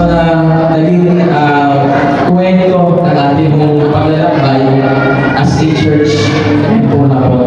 mga naging kwento ng ating paglalakbay as a church. Ayan po na po.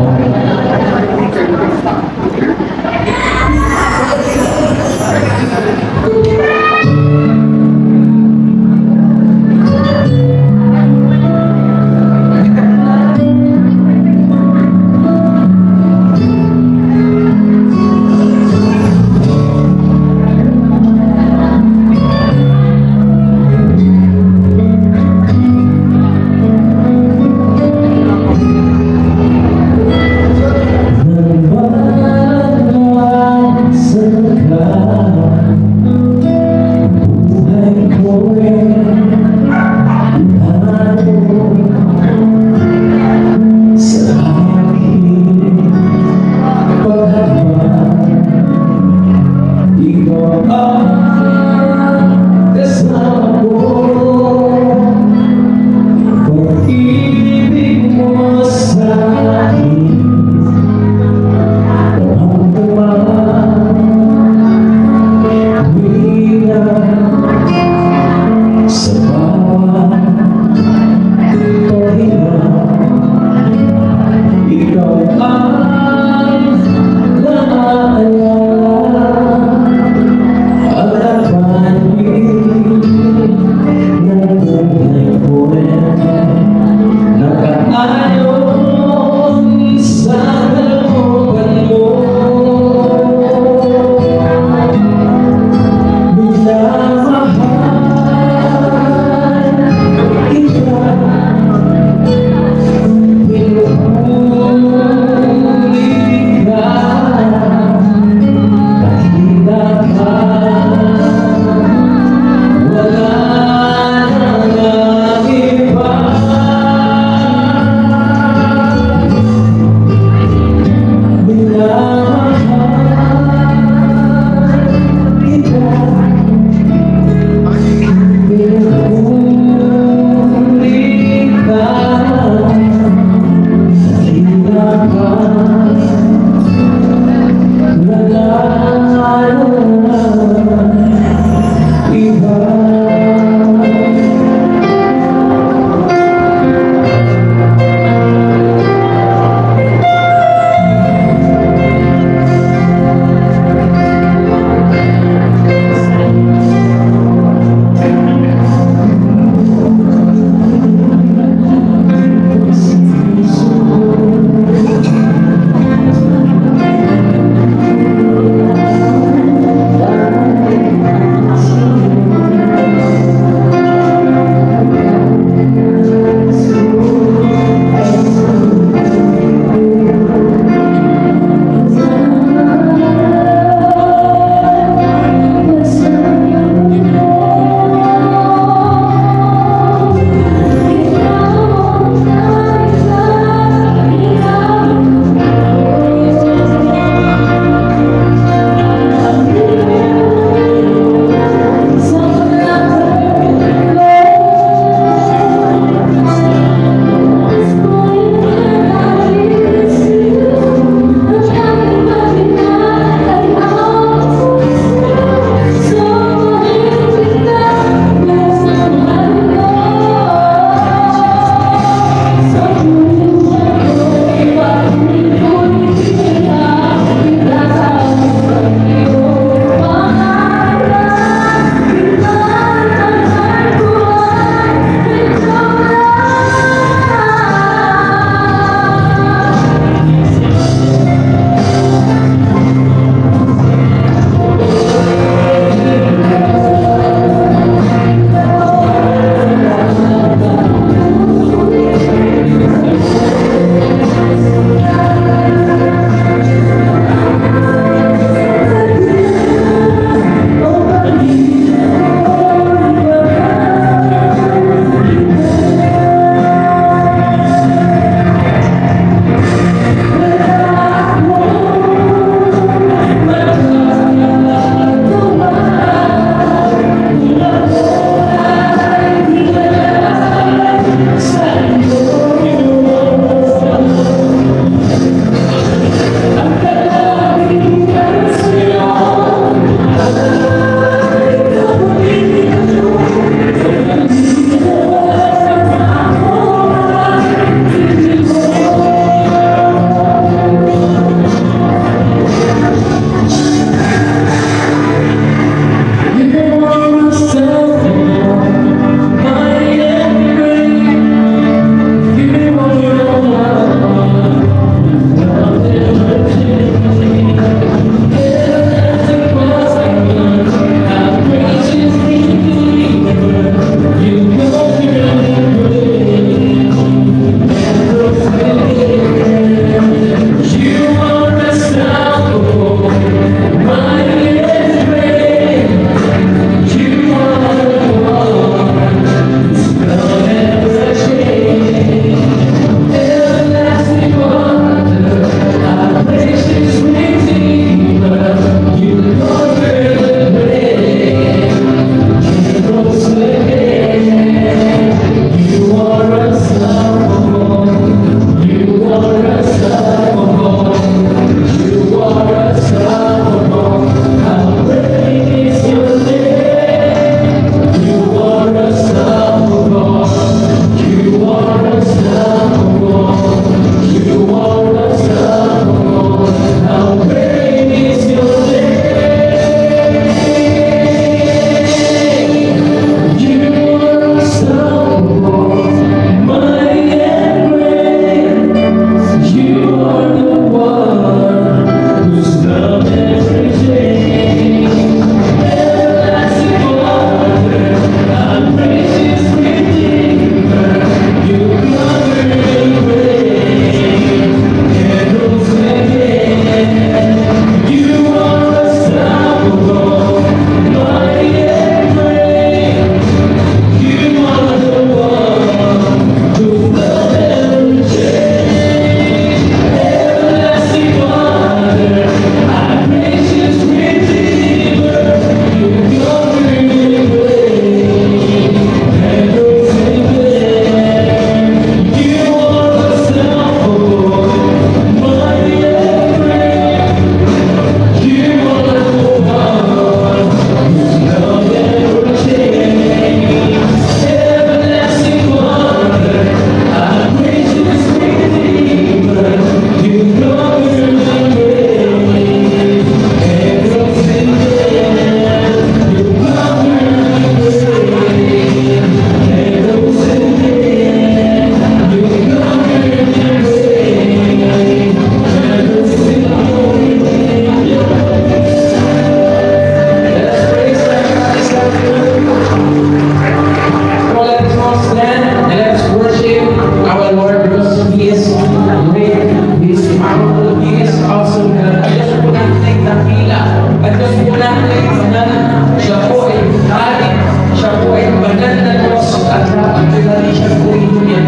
Kilala siya po ito yan.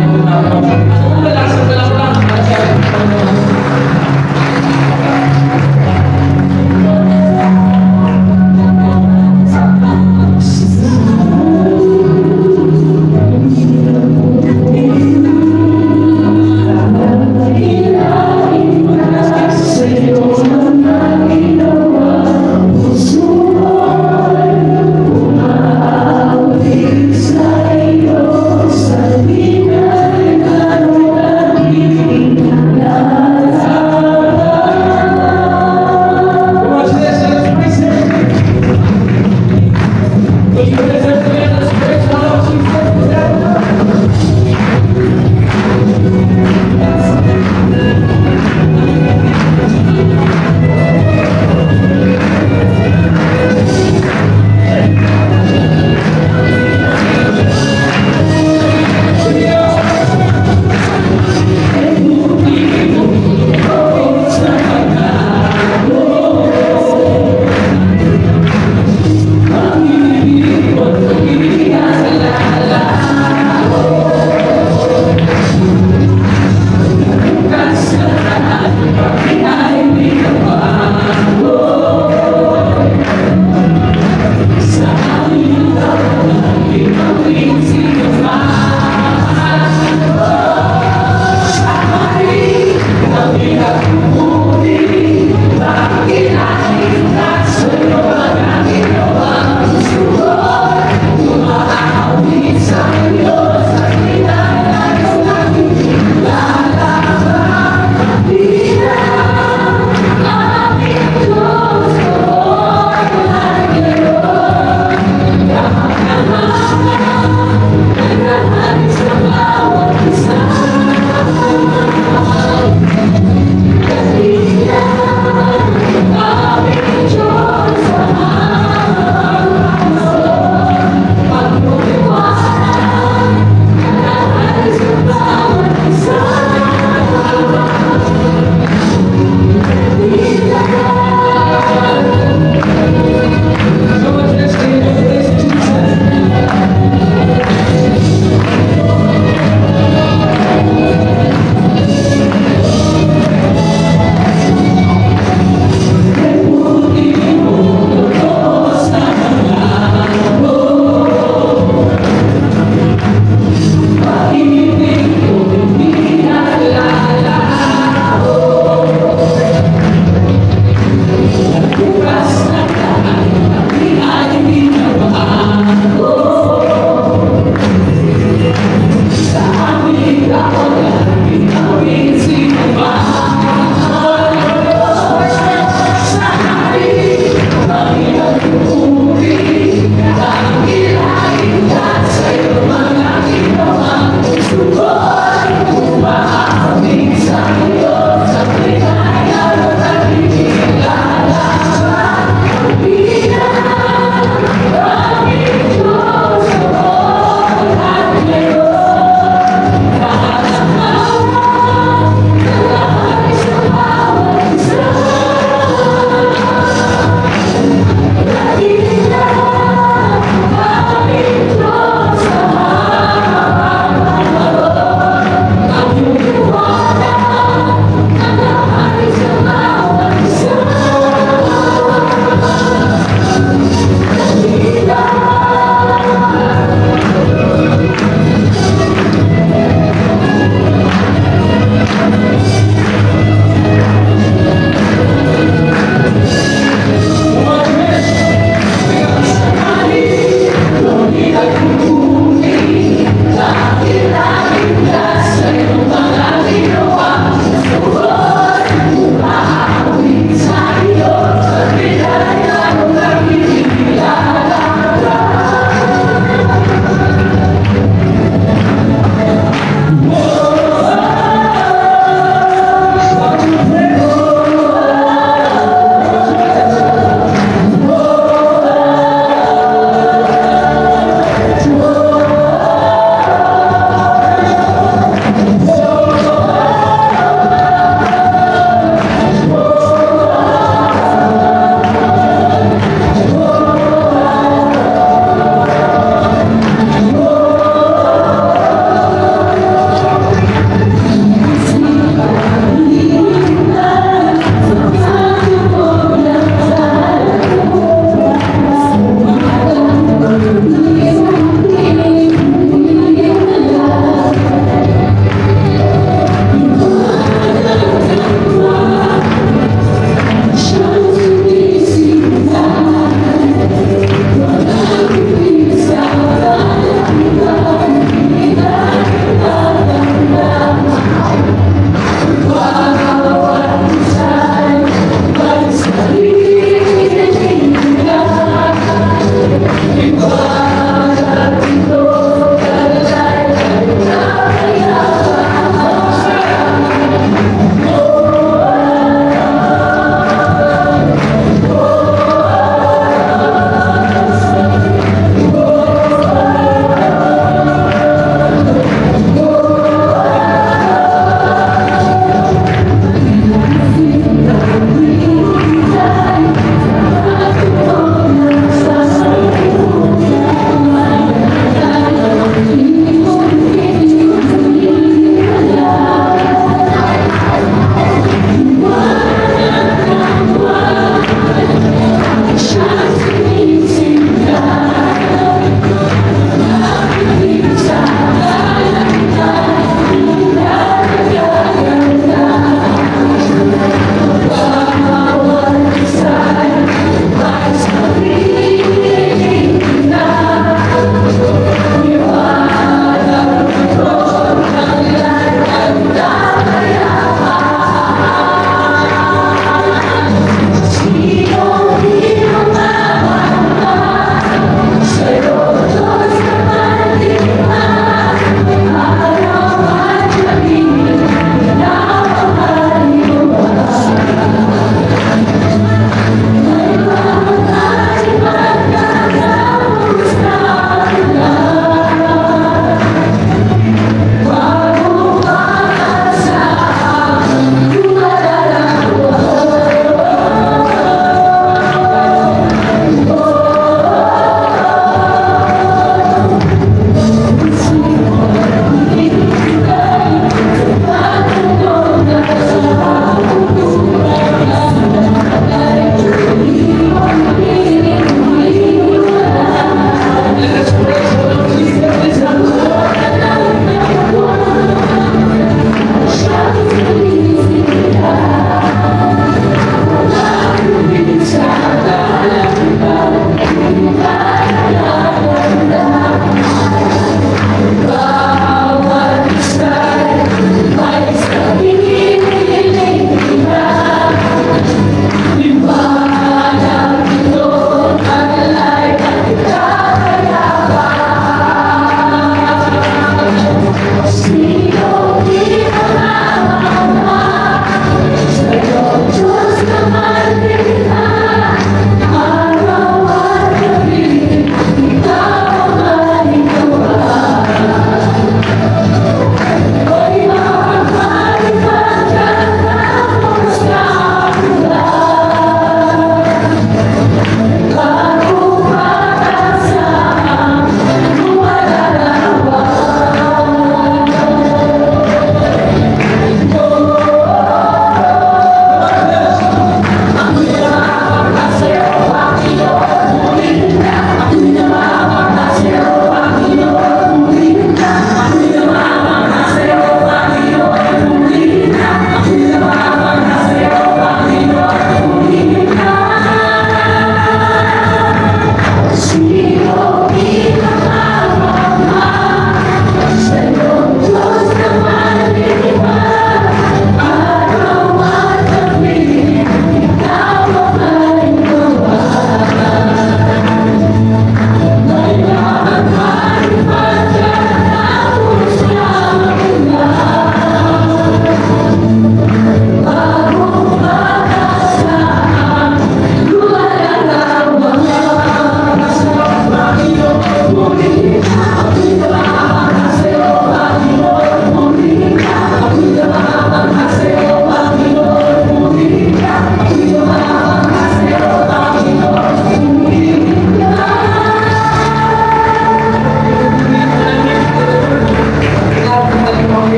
So, relax lang.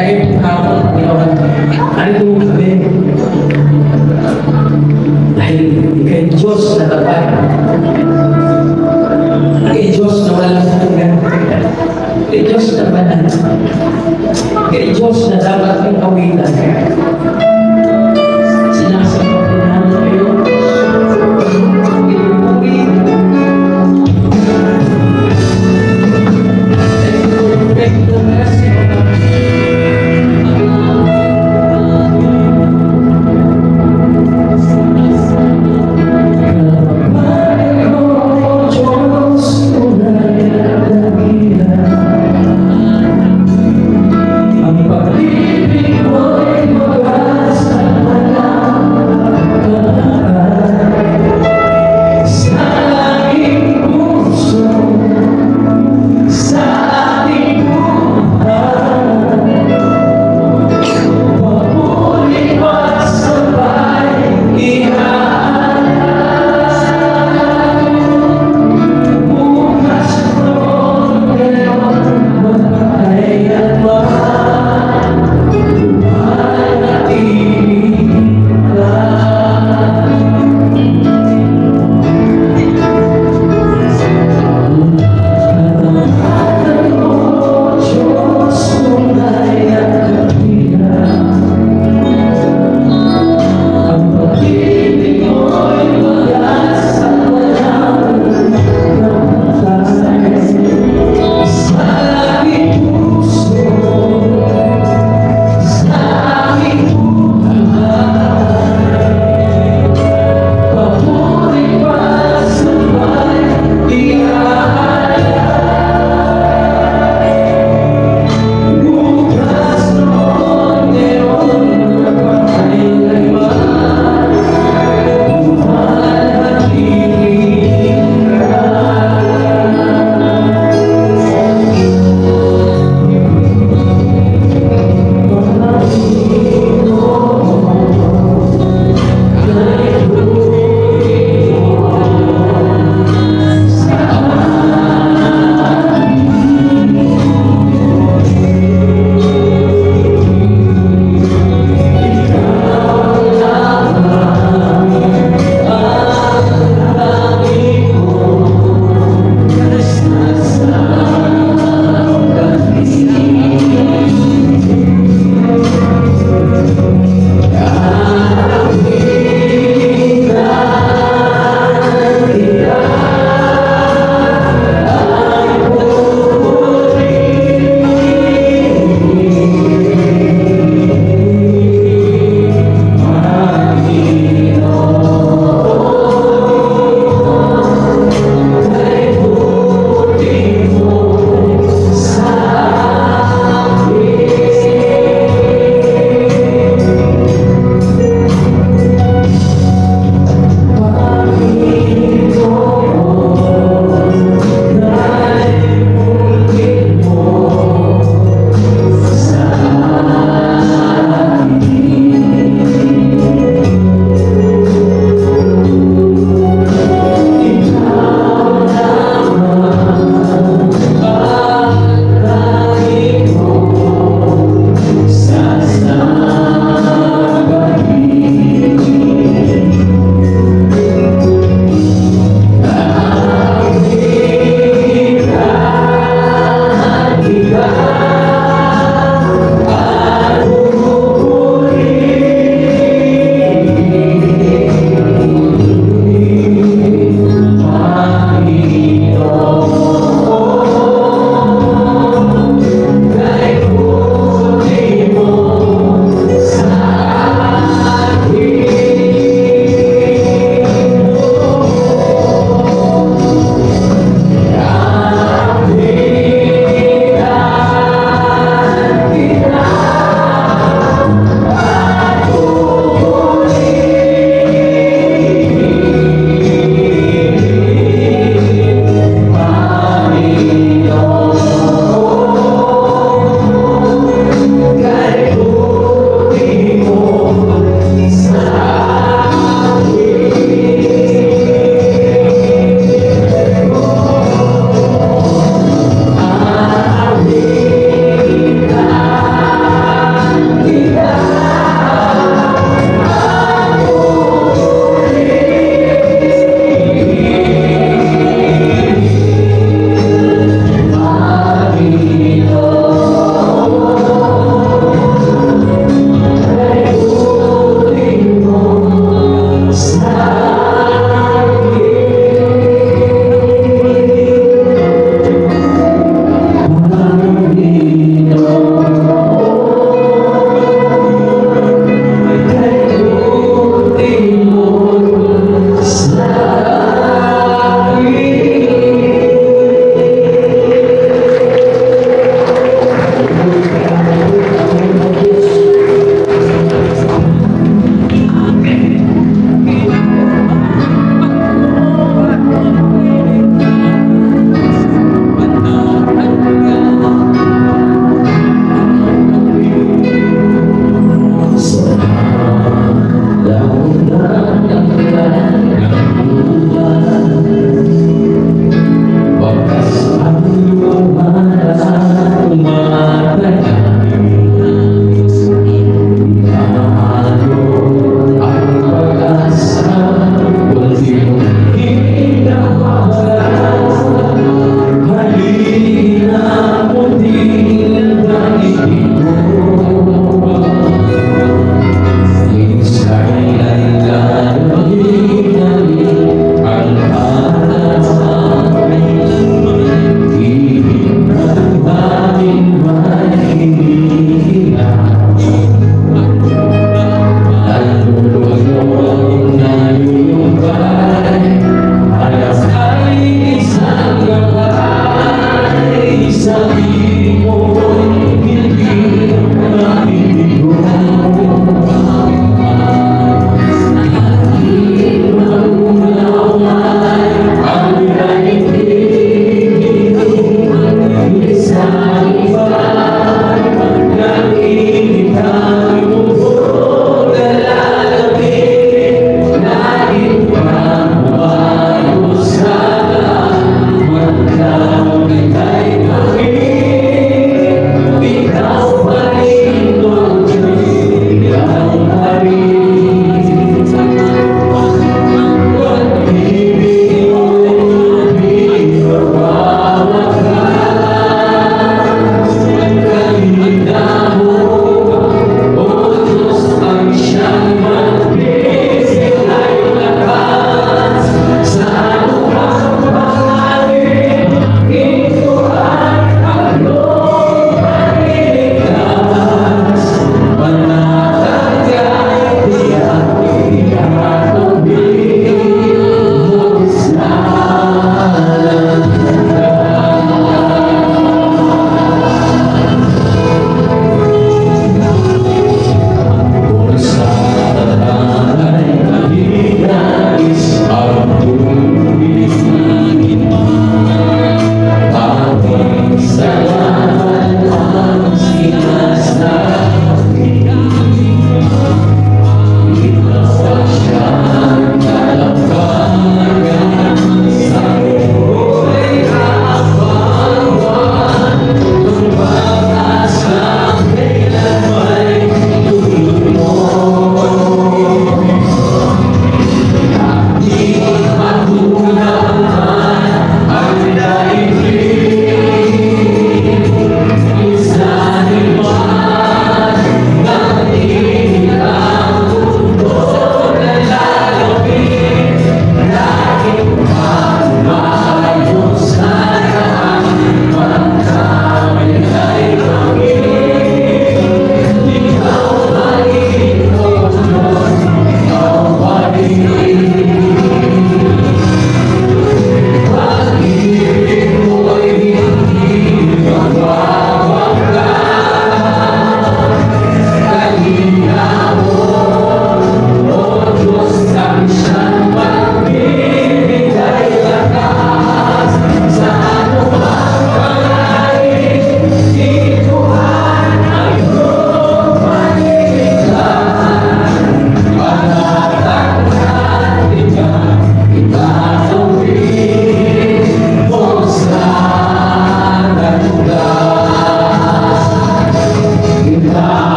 Kaya yung hapon, Panginoon, ano kami? Dahil ikay Diyos na tapat. Ikay Diyos na walang hanggan. Ikay Diyos na banal. Ikay Diyos na dapat ang kawitan. Sinasamba ko namin kayo.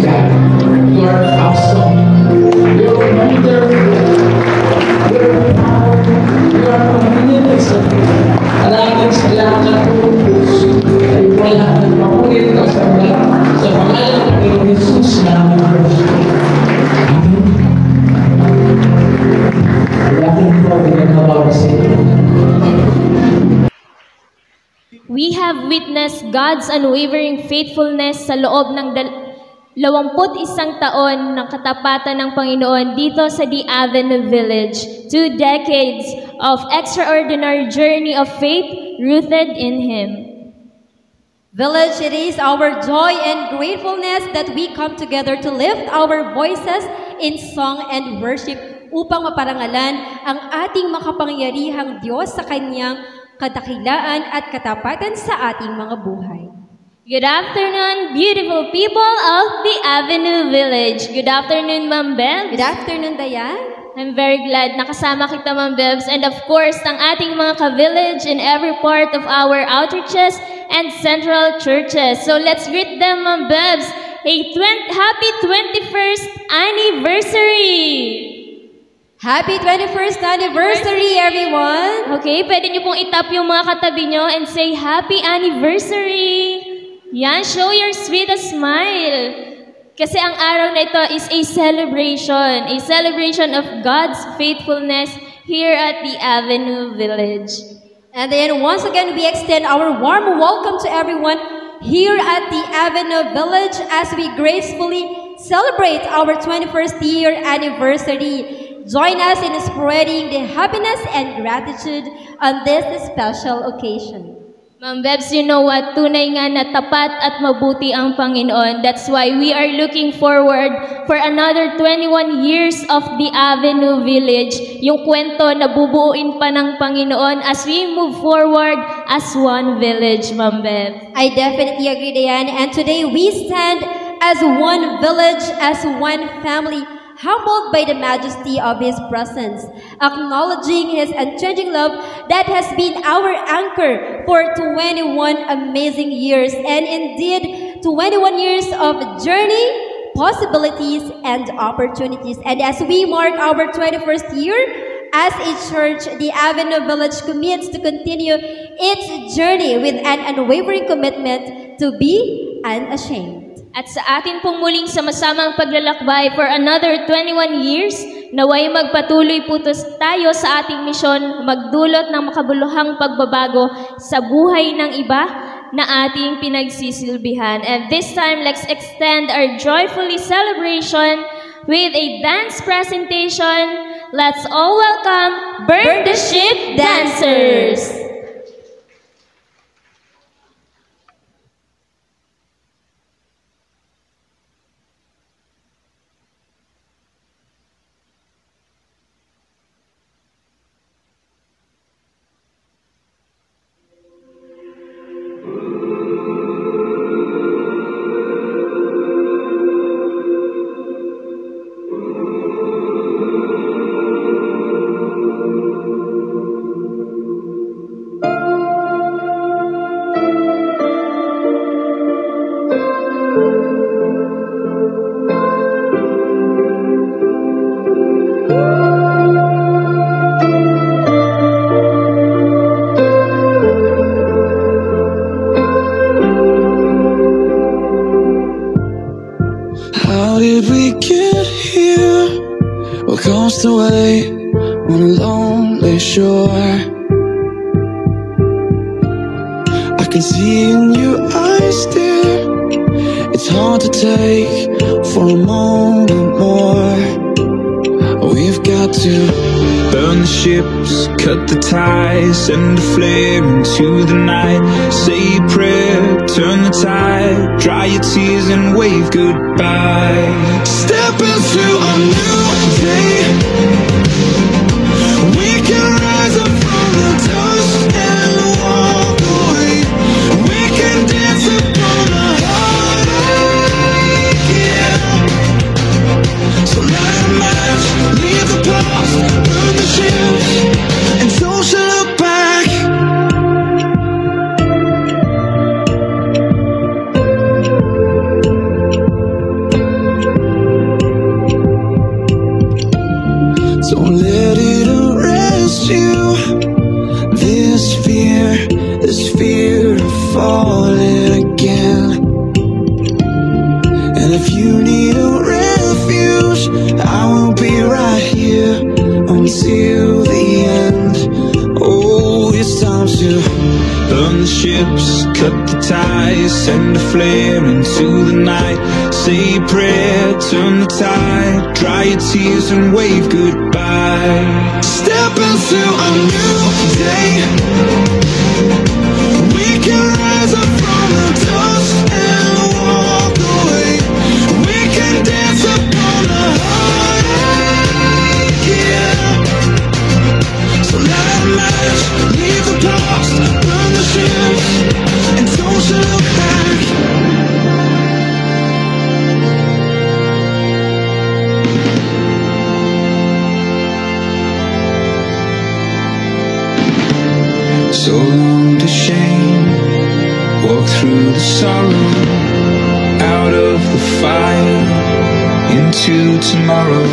God. You are awesome. You are wonderful. You are powerful. You are magnificent. Alangin sa lahat ng puso. Ay wala ng makulit o sa pangalan ng Panginoon Jesus na aming worship. Amen. We have witnessed God's unwavering faithfulness sa loob ng 21 taon ng katapatan ng Panginoon dito sa The Avenue Village. 2 decades of extraordinary journey of faith rooted in Him. Village, it is our joy and gratefulness that we come together to lift our voices in song and worship upang maparangalan ang ating makapangyarihang Diyos sa Kanyang kadakilaan at katapatan sa ating mga buhay. Good afternoon, beautiful people of The Avenue Village. Good afternoon, Ma'am Bebs. Good afternoon, Dayan. I'm very glad nakasama kita, Ma'am Bebs. And of course, ang ating mga ka-village in every part of our outreaches and central churches. So let's greet them, Ma'am Bebs. Happy 21st anniversary! Happy 21st anniversary, everyone! Okay, pwede niyo pong itap yung mga katabi niyo and say, Happy anniversary! Yan, show your sweetest smile. Kasi ang araw na ito is a celebration of God's faithfulness here at the Avenue Village. And then once again, we extend our warm welcome to everyone here at the Avenue Village as we gracefully celebrate our 21st year anniversary. Join us in spreading the happiness and gratitude on this special occasion. Ma'am Bebs, you know what? Tunay nga na tapat at mabuti ang Panginoon. That's why we are looking forward for another 21 years of the Avenue Village. Yung kwento na bubuuin pa ng Panginoon as we move forward as one village, Ma'am Bebs. I definitely agree, Dayan. And today we stand as one village, as one family, humbled by the majesty of His presence, acknowledging His unchanging love that has been our anchor for 21 amazing years, and indeed 21 years of journey, possibilities, and opportunities. And as we mark our 21st year as a church, the Avenue Village commits to continue its journey with an unwavering commitment to be unashamed. At sa ating pong muling sama-samang paglalakbay for another 21 years, naway magpatuloy po tayo sa ating misyon, magdulot ng makabuluhang pagbabago sa buhay ng iba na ating pinagsisilbihan. And this time, let's extend our joyfully celebration with a dance presentation. Let's all welcome Burn the Ship Dancers! How did we get here? What comes to wait on a lonely shore? I can see in your eyes, dear, it's hard to take for a moment more. We've got to burn the ships, cut the ties, send a flare into the night. Say a prayer, turn the tide, dry your tears and wave goodbye. step into a new day. We can rise up from the dust and walk away. We can dance upon the heartache, yeah. So light a match, leave the past, burn the ships, and don't you look back. the ships, cut the ties, send a flare into the night. Say a prayer, turn the tide, dry your tears and wave goodbye. Step into a new day. We can rise up from the dust and walk away. We can dance upon the heartache, yeah. So light a match, leave the past, burn the ships, and don't you look back. So long to shame, walk through the sorrow, out of the fire, into tomorrow.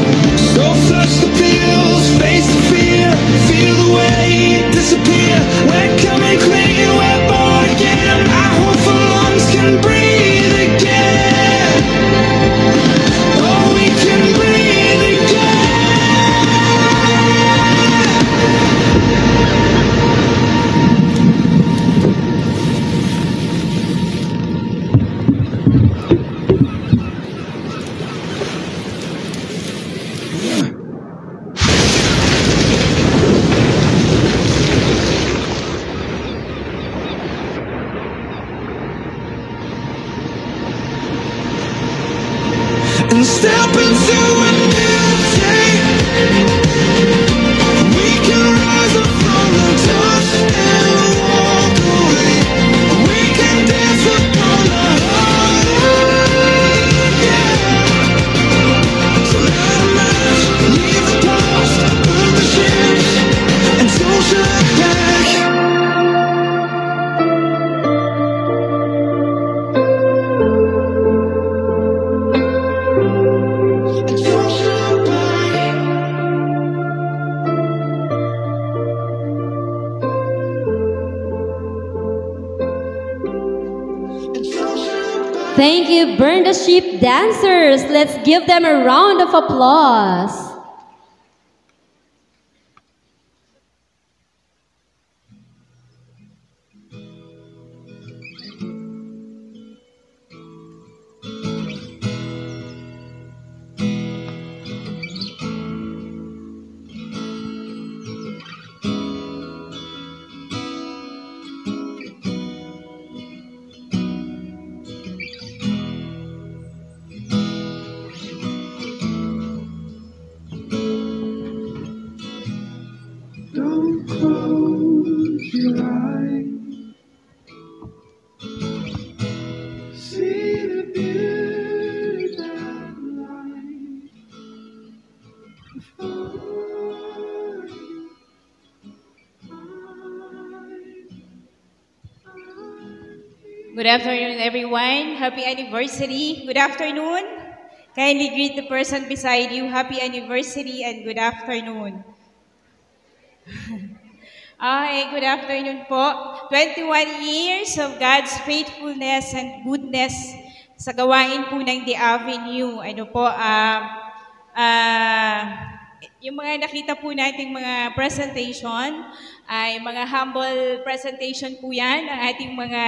So flush the pills, face the fear, feel the weight disappear. We're coming clean, we're born again. Our hopeful lungs can breathe again. Oh, we can breathe again. And step into a new day. We can rise up from the dust and walk away. We can dance upon the heartache, yeah. So light a match, leave the past, burn the ships, and don't you look back. Thank you, Burn the Sheep dancers. Let's give them a round of applause. Don't close your eyes. See the beauty that lies before you. Good afternoon, everyone. Happy anniversary. Good afternoon. Kindly greet the person beside you. Happy anniversary and good afternoon. Okay, good afternoon po. 21 years of God's faithfulness and goodness sa gawain po ng The Avenue. Ano po, yung mga nakita po nating mga presentation, ay mga humble presentation po yan ng ating mga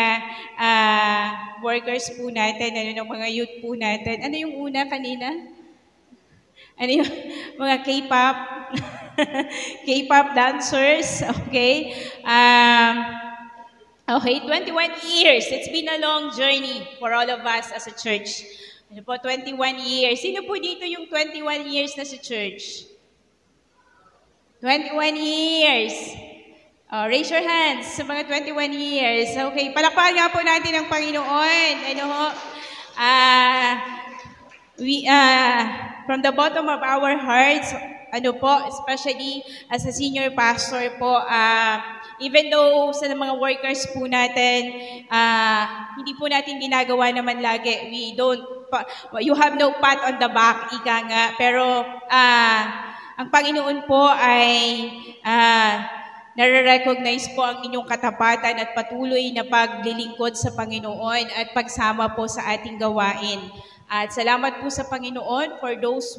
workers po natin, ano ng mga youth po natin. Ano yung una kanina? Ano yung mga K-pop? K-pop dancers, okay? Okay, 21 years. It's been a long journey for all of us as a church. Ano po, 21 years. Sino po dito yung 21 years na sa church? 21 years. Oh, raise your hands sa mga 21 years. Okay, palakpakan nga po natin ang Panginoon. Ano ho? From the bottom of our hearts, ano po, especially as a senior pastor po, even though sa mga workers po natin, hindi po natin ginagawa naman lagi. You have no pat on the back, ika nga. Pero ang Panginoon po ay nare-recognize po ang inyong katapatan at patuloy na paglilingkod sa Panginoon at pagsama po sa ating gawain. At salamat po sa Panginoon for those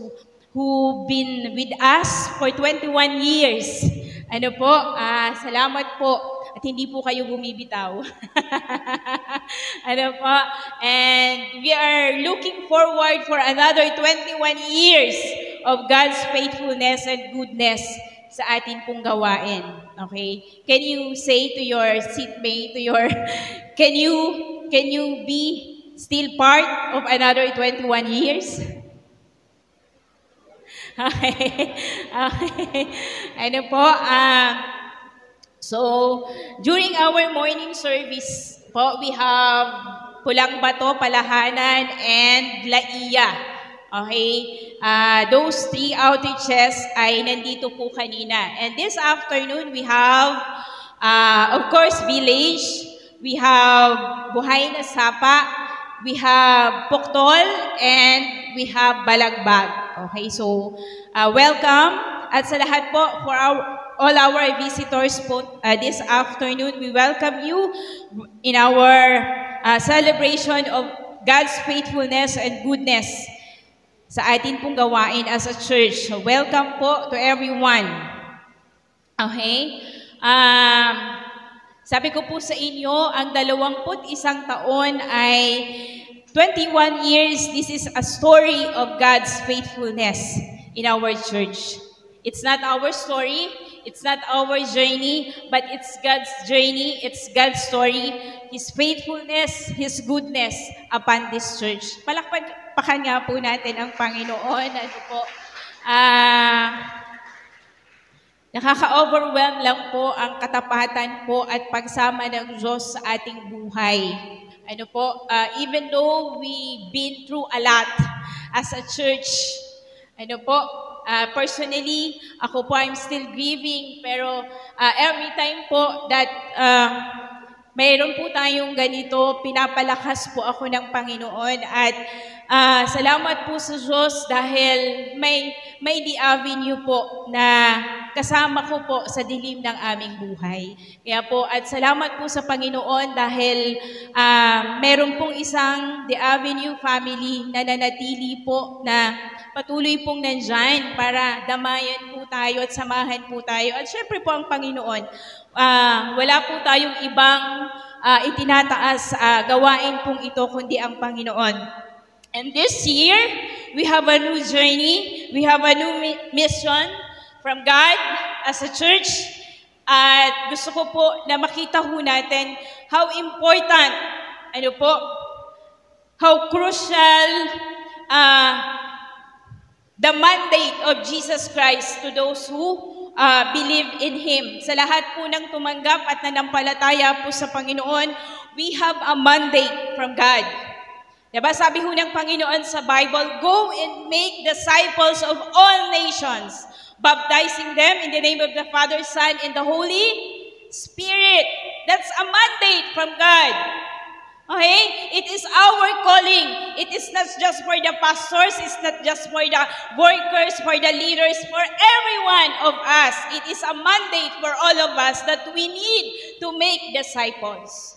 who've been with us for 21 years. Ano po, salamat po. at hindi po kayo bumibitaw. Ano po? And we are looking forward for another 21 years of God's faithfulness and goodness sa atin pong gawain. Okay? Can you say to your seatmate, can you be still part of another 21 years? Okay. Okay. Ano po? So, during our morning service po, we have Pulang Bato, Palahanan, and Laia. Okay? Those 3 outreaches ay nandito po kanina. And this afternoon, we have, of course, Village. We have Buhay na Sapa. We have Puktol. And we have Balagbag. Okay? So, welcome. At sa lahat po, for all our visitors po this afternoon, we welcome you in our celebration of God's faithfulness and goodness sa atin pong gawain as a church. So, welcome po to everyone. Okay? Sabi ko po sa inyo, ang 21 taon ay 21 years. This is a story of God's faithfulness in our church. It's not our story. It's not our journey, but it's God's journey, it's God's story, His faithfulness, His goodness upon this church. Palakpakan nga po natin ang Panginoon. Ano po? Nakaka-overwhelm lang po ang katapatan po at pagsama ng Diyos sa ating buhay. Ano po? Even though we've been through a lot as a church, ano po? Personally, ako po, I'm still grieving, pero every time po that mayroon po tayong ganito, pinapalakas po ako ng Panginoon at salamat po sa Diyos dahil may the avenue po na kasama ko po sa dilim ng aming buhay. Kaya po, at salamat po sa Panginoon dahil meron pong isang The Avenue family na nanatili po na patuloy pong nandyan para damayan po tayo at samahan po tayo. At syempre po ang Panginoon, wala po tayong ibang itinataas gawain pong ito kundi ang Panginoon. And this year, we have a new journey, we have a new mission from God as a church. At gusto ko po na makita ho natin how important, ano po, how crucial the mandate of Jesus Christ to those who believe in Him. Sa lahat po ng tumanggap at nanampalataya po sa Panginoon, we have a mandate from God. Diba? Sabi ho ng Panginoon sa Bible, go and make disciples of all nations, baptizing them in the name of the Father, Son, and the Holy Spirit. That's a mandate from God. Okay? It is our calling. It is not just for the pastors, it's not just for the workers, for the leaders, for every one of us. It is a mandate for all of us that we need to make disciples.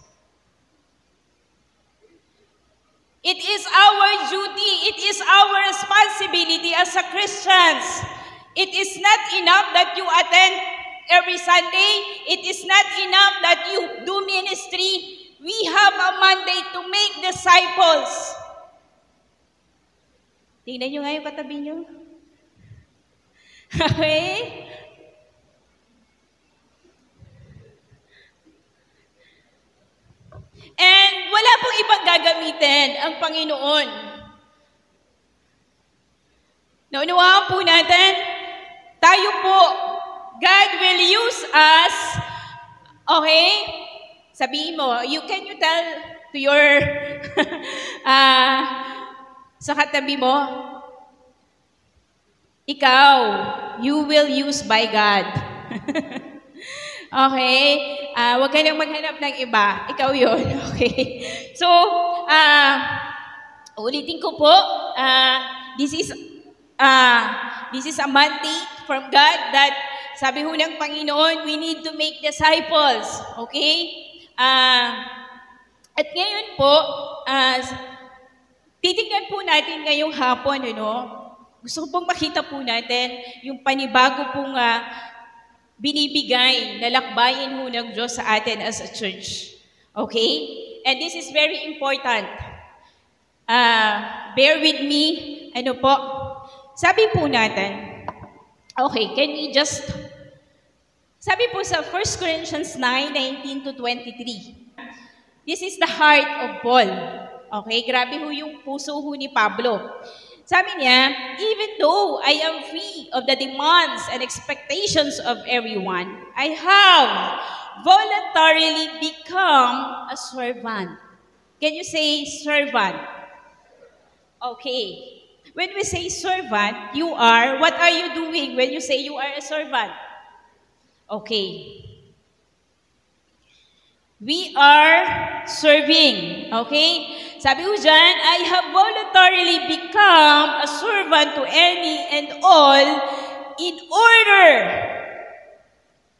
It is our duty, it is our responsibility as a Christians. It is not enough that you attend every Sunday. It is not enough that you do ministry. We have a mandate to make disciples. Tingnan nyo nga yung katabi nyo. Okay? And wala pong ibang gagamitin ang Panginoon. Naunawaan po natin, tayo po, God will use us, okay? Sabihin mo, can you tell to your, sa katabi mo, ikaw, you will use by God. Okay? Huwag ka nang maghanap ng iba. Ikaw yun. Okay? So, ulitin ko po, this is a mandate from God that sabi ho ng Panginoon, we need to make disciples. Okay? At ngayon po, titignan po natin ngayong hapon, gusto ko pong makita po natin yung panibago pong binibigay na lakbayin ho ng Diyos sa atin as a church. Okay? And this is very important. Bear with me. Ano po? Sabi po natin, okay, can we just, sabi po sa 1 Corinthians 9:19-23, this is the heart of Paul. Okay, grabe ho yung puso ho ni Pablo. Sabi niya, even though I am free of the demands and expectations of everyone, I have voluntarily become a servant. Can you say servant? Okay. When we say servant, you are, what are you doing when you say you are a servant? Okay. We are serving. Okay? Sabi ko dyan, I have voluntarily become a servant to any and all in order.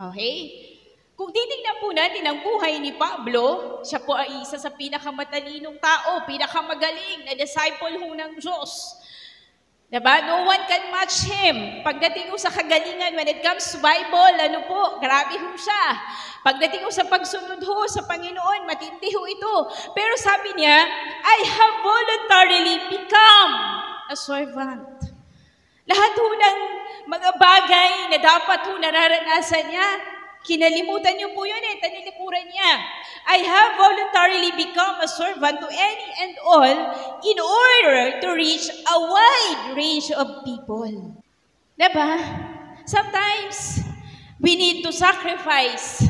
Okay? Kung titignan po natin ang buhay ni Pablo, siya po ay isa sa pinakamatalinong tao, pinakamagaling na disciple ho ng Diyos. Diba? No one can match him. Pagdating ho sa kagalingan, when it comes to Bible, ano po, grabe ho siya. Pagdating ho sa pagsunod ho sa Panginoon, matindi ho ito. Pero sabi niya, I have voluntarily become a servant. Lahat ho ng mga bagay na dapat ho nararanasan niya, kinalimutan niyo po yun tanilikuran niya. I have voluntarily become a servant to any and all in order to reach a wide range of people. Diba? Sometimes, we need to sacrifice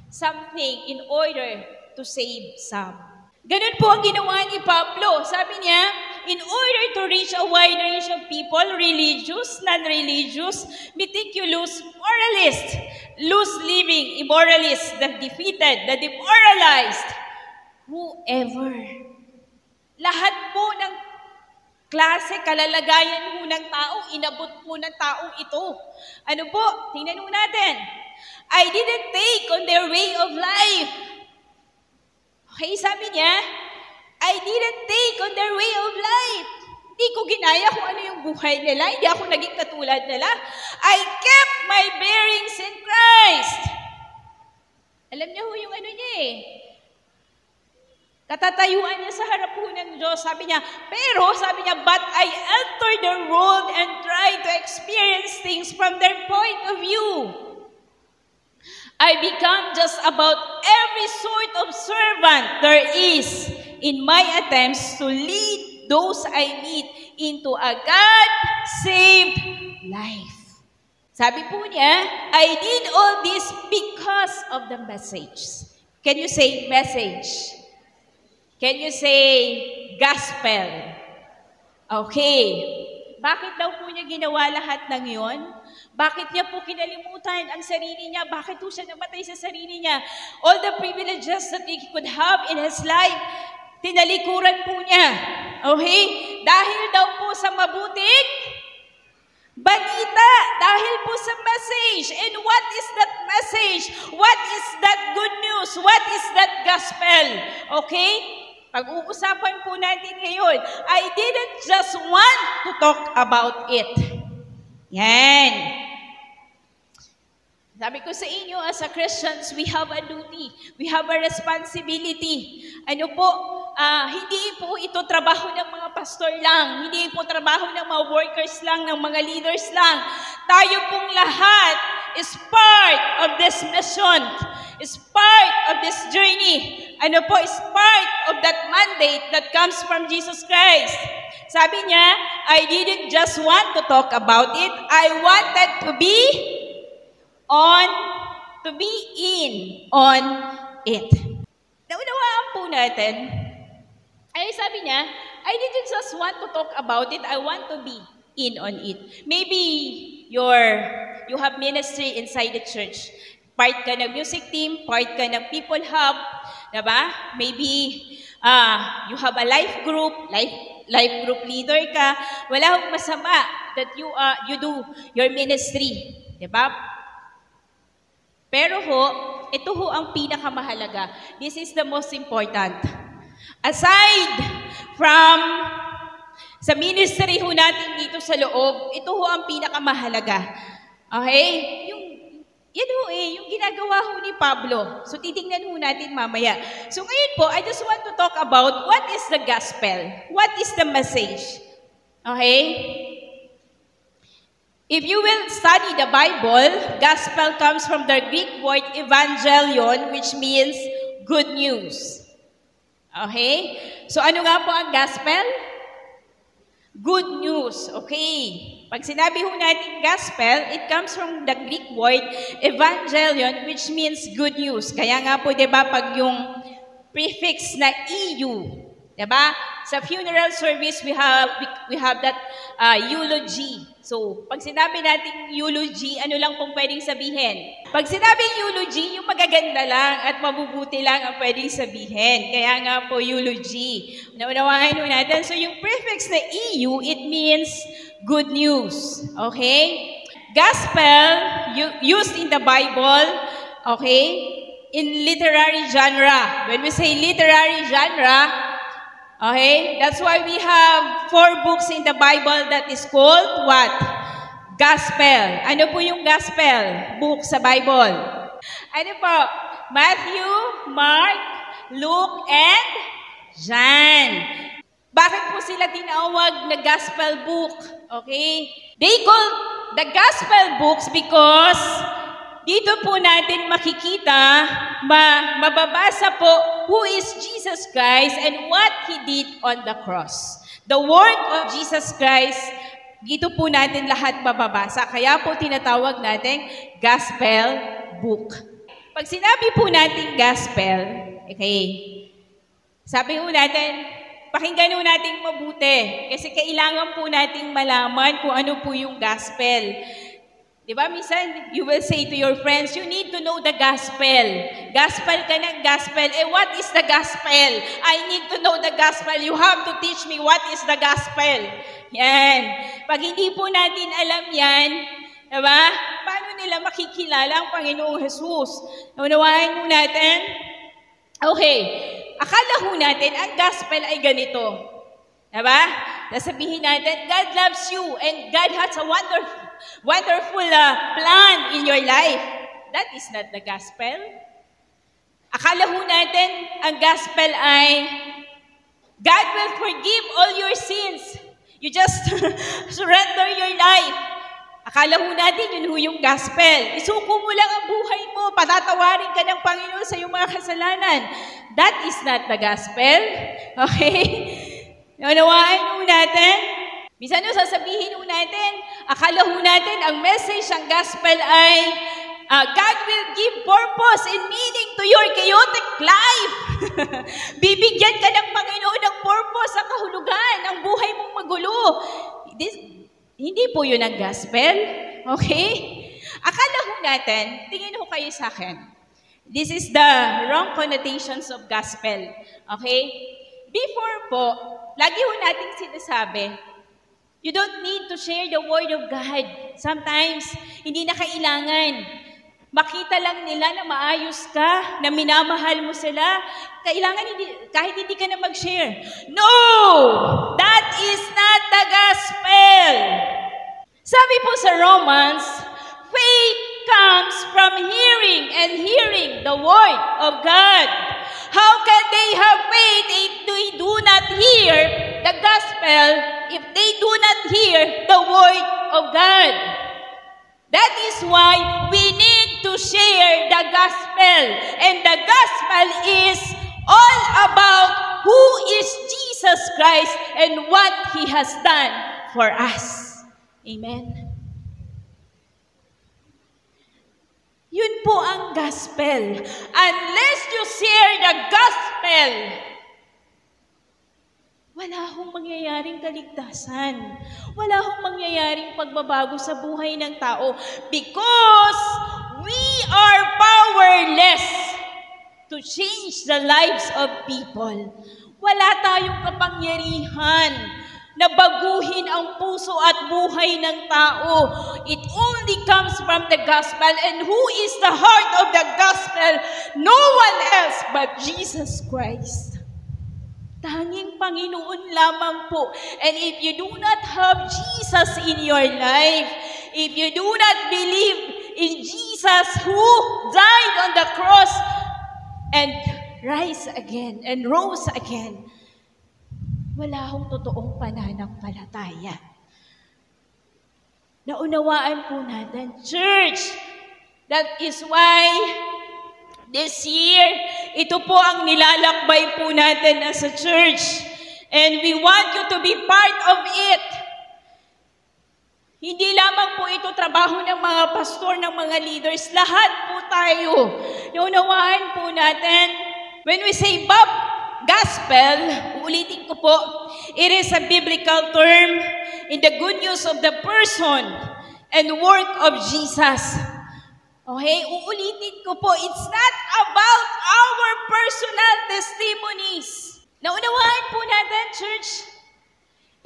something in order to save some. Ganun po ang ginawa ni Pablo. Sabi niya, in order to reach a wide range of people, religious, non-religious, meticulous, moralist, loose-living, immoralist, the defeated, the demoralized, whoever. Lahat po ng klase, kalalagayan po ng tao, inabot po ng taong ito. Ano po? Tingnan po natin. I didn't take on their way of life. Okay, sabi niya, I didn't take on their way of life. Hindi ko ginaya kung ano yung buhay nila. Hindi ako naging katulad nila. I kept my bearings in Christ. Alam niyo yung ano niya katatayuan niya sa harap po ng Diyos. Sabi niya, pero sabi niya, but I entered their world and tried to experience things from their point of view. I become just about every sort of servant there is in my attempts to lead those I meet into a God-saved life. Sabi po niya, I did all this because of the message. Can you say message? Can you say gospel? Okay. Bakit daw po niya ginawa lahat ng yon? Bakit niya po kinalimutan ang sarili niya? Bakit po siya namatay sa sarili niya? All the privileges that he could have in his life, tinalikuran po niya. Okay? Dahil daw po sa mabuting balita, dahil po sa message. And what is that message? What is that good news? What is that gospel? Okay? Pag-uusapan po natin ngayon, I didn't just want to talk about it. Yan. Sabi ko sa inyo, as a Christians, we have a duty. We have a responsibility. Ano po, hindi po ito trabaho ng mga pastor lang. Hindi po trabaho ng mga workers lang, ng mga leaders lang. Tayo pong lahat is part of this mission. Is part of this journey. Ano po, is part of that mandate that comes from Jesus Christ. Sabi niya, I didn't just want to talk about it. I wanted to be in on it. Naunawaan po natin, ay sabi niya, I didn't just want to talk about it, I want to be in on it. Maybe you have ministry inside the church. Part ka ng music team, part ka ng people hub, diba? Maybe you have a life group leader ka. Wala akong masama that you do your ministry, diba? Pero ito ang pinakamahalaga. This is the most important. Aside from sa ministry natin dito sa loob, ito ang pinakamahalaga. Okay? Yan ho yung ginagawa ho ni Pablo. So, titingnan ho natin mamaya. So, ngayon po, I just want to talk about what is the gospel? What is the message? Okay? If you will study the Bible, gospel comes from the Greek word evangelion, which means good news. Okay? So, ano nga po ang gospel? Good news. Okay. Pag sinabi ho natin gospel, it comes from the Greek word evangelion, which means good news. Kaya nga po, di ba, pag yung prefix na EU, di ba? Sa funeral service, we have that eulogy. So, pag sinabi natin eulogy, ano lang pong pwedeng sabihin? Pag sinabing eulogy, yung magaganda lang at mabubuti lang ang pwedeng sabihin. Kaya nga po, eulogy. Naunawahan mo natin. So, yung prefix na EU, it means good news. Okay? Gospel, used in the Bible, okay, in literary genre. When we say literary genre, okay, that's why we have 4 books in the Bible that is called what? Gospel. Ano po yung gospel book sa Bible? Ano po? Matthew, Mark, Luke, and John. Bakit po sila tinawag na gospel book? Okay? They call the gospel books because dito po natin makikita, mababasa po who is Jesus Christ and what He did on the cross. The work of Jesus Christ, dito po natin lahat mababasa. Kaya po tinatawag natin gospel book. Pag sinabi po natin gospel, okay, sabi po natin, pakinggan po natin mabuti. Kasi kailangan po nating malaman kung ano po yung gospel. Diba, minsan, you will say to your friends, you need to know the gospel. Gospel ka ng gospel. Eh, what is the gospel? I need to know the gospel. You have to teach me what is the gospel. Yan. Pag hindi po natin alam yan, diba, paano nila makikilala ang Panginoong Jesus? Naunawain mo natin? Okay. Akala ho natin, ang gospel ay ganito. Diba? Nasabihin natin, God loves you and God has a wonderful plan in your life. That is not the gospel. Akala ho natin, ang gospel ay God will forgive all your sins. You just surrender your life. Akala ho natin, yun ho yung gospel. Isuko mo lang ang buhay mo, patatawarin ka ng Panginoon sa iyong mga kasalanan. That is not the gospel. Okay? Naunawain ho natin. Minsan nyo sasabihin ho natin, akala ho natin, ang message ng gospel ay, God will give purpose and meaning to your chaotic life. Bibigyan ka ng Panginoon ng purpose sa kahulugan, ang buhay mong magulo. Hindi po yun ang gospel. Okay? Akala ho natin, tingin ho kayo sa akin, this is the wrong connotations of gospel. Okay? Before po, lagi ho natin sinasabi, you don't need to share the Word of God. Sometimes, hindi na kailangan. Makita lang nila na maayos ka, na minamahal mo sila. Kailangan kahit hindi ka na mag-share. No! That is not the gospel. Sabi po sa Romans, faith comes from hearing and hearing the Word of God. How can they have faith if they do not hear the gospel, if they do not hear the Word of God? That is why we need to share the gospel. And the gospel is all about who is Jesus Christ and what He has done for us. Amen. Yun po ang gospel. Unless you share the gospel, wala hong mangyayaring kaligtasan. Wala hong mangyayaring pagbabago sa buhay ng tao because we are powerless to change the lives of people. Wala tayong kapangyarihan na baguhin ang puso at buhay ng tao. It only comes from the gospel. And who is the heart of the gospel? No one else but Jesus Christ. Tanging Panginoon lamang po. And if you do not have Jesus in your life, if you do not believe in Jesus Jesus who died on the cross and rose again. Wala hong totoong pananampalataya. Naunawaan po natin, church. That is why this year, ito po ang nilalakbay po natin as a church. And we want you to be part of it. Hindi lamang po ito trabaho ng mga pastor, ng mga leaders. Lahat po tayo. Naunawaan po natin, when we say gospel, uulitin ko po, it is a biblical term in the good news of the person and work of Jesus. Okay, uulitin ko po, it's not about our personal testimonies. Naunawaan po natin, church,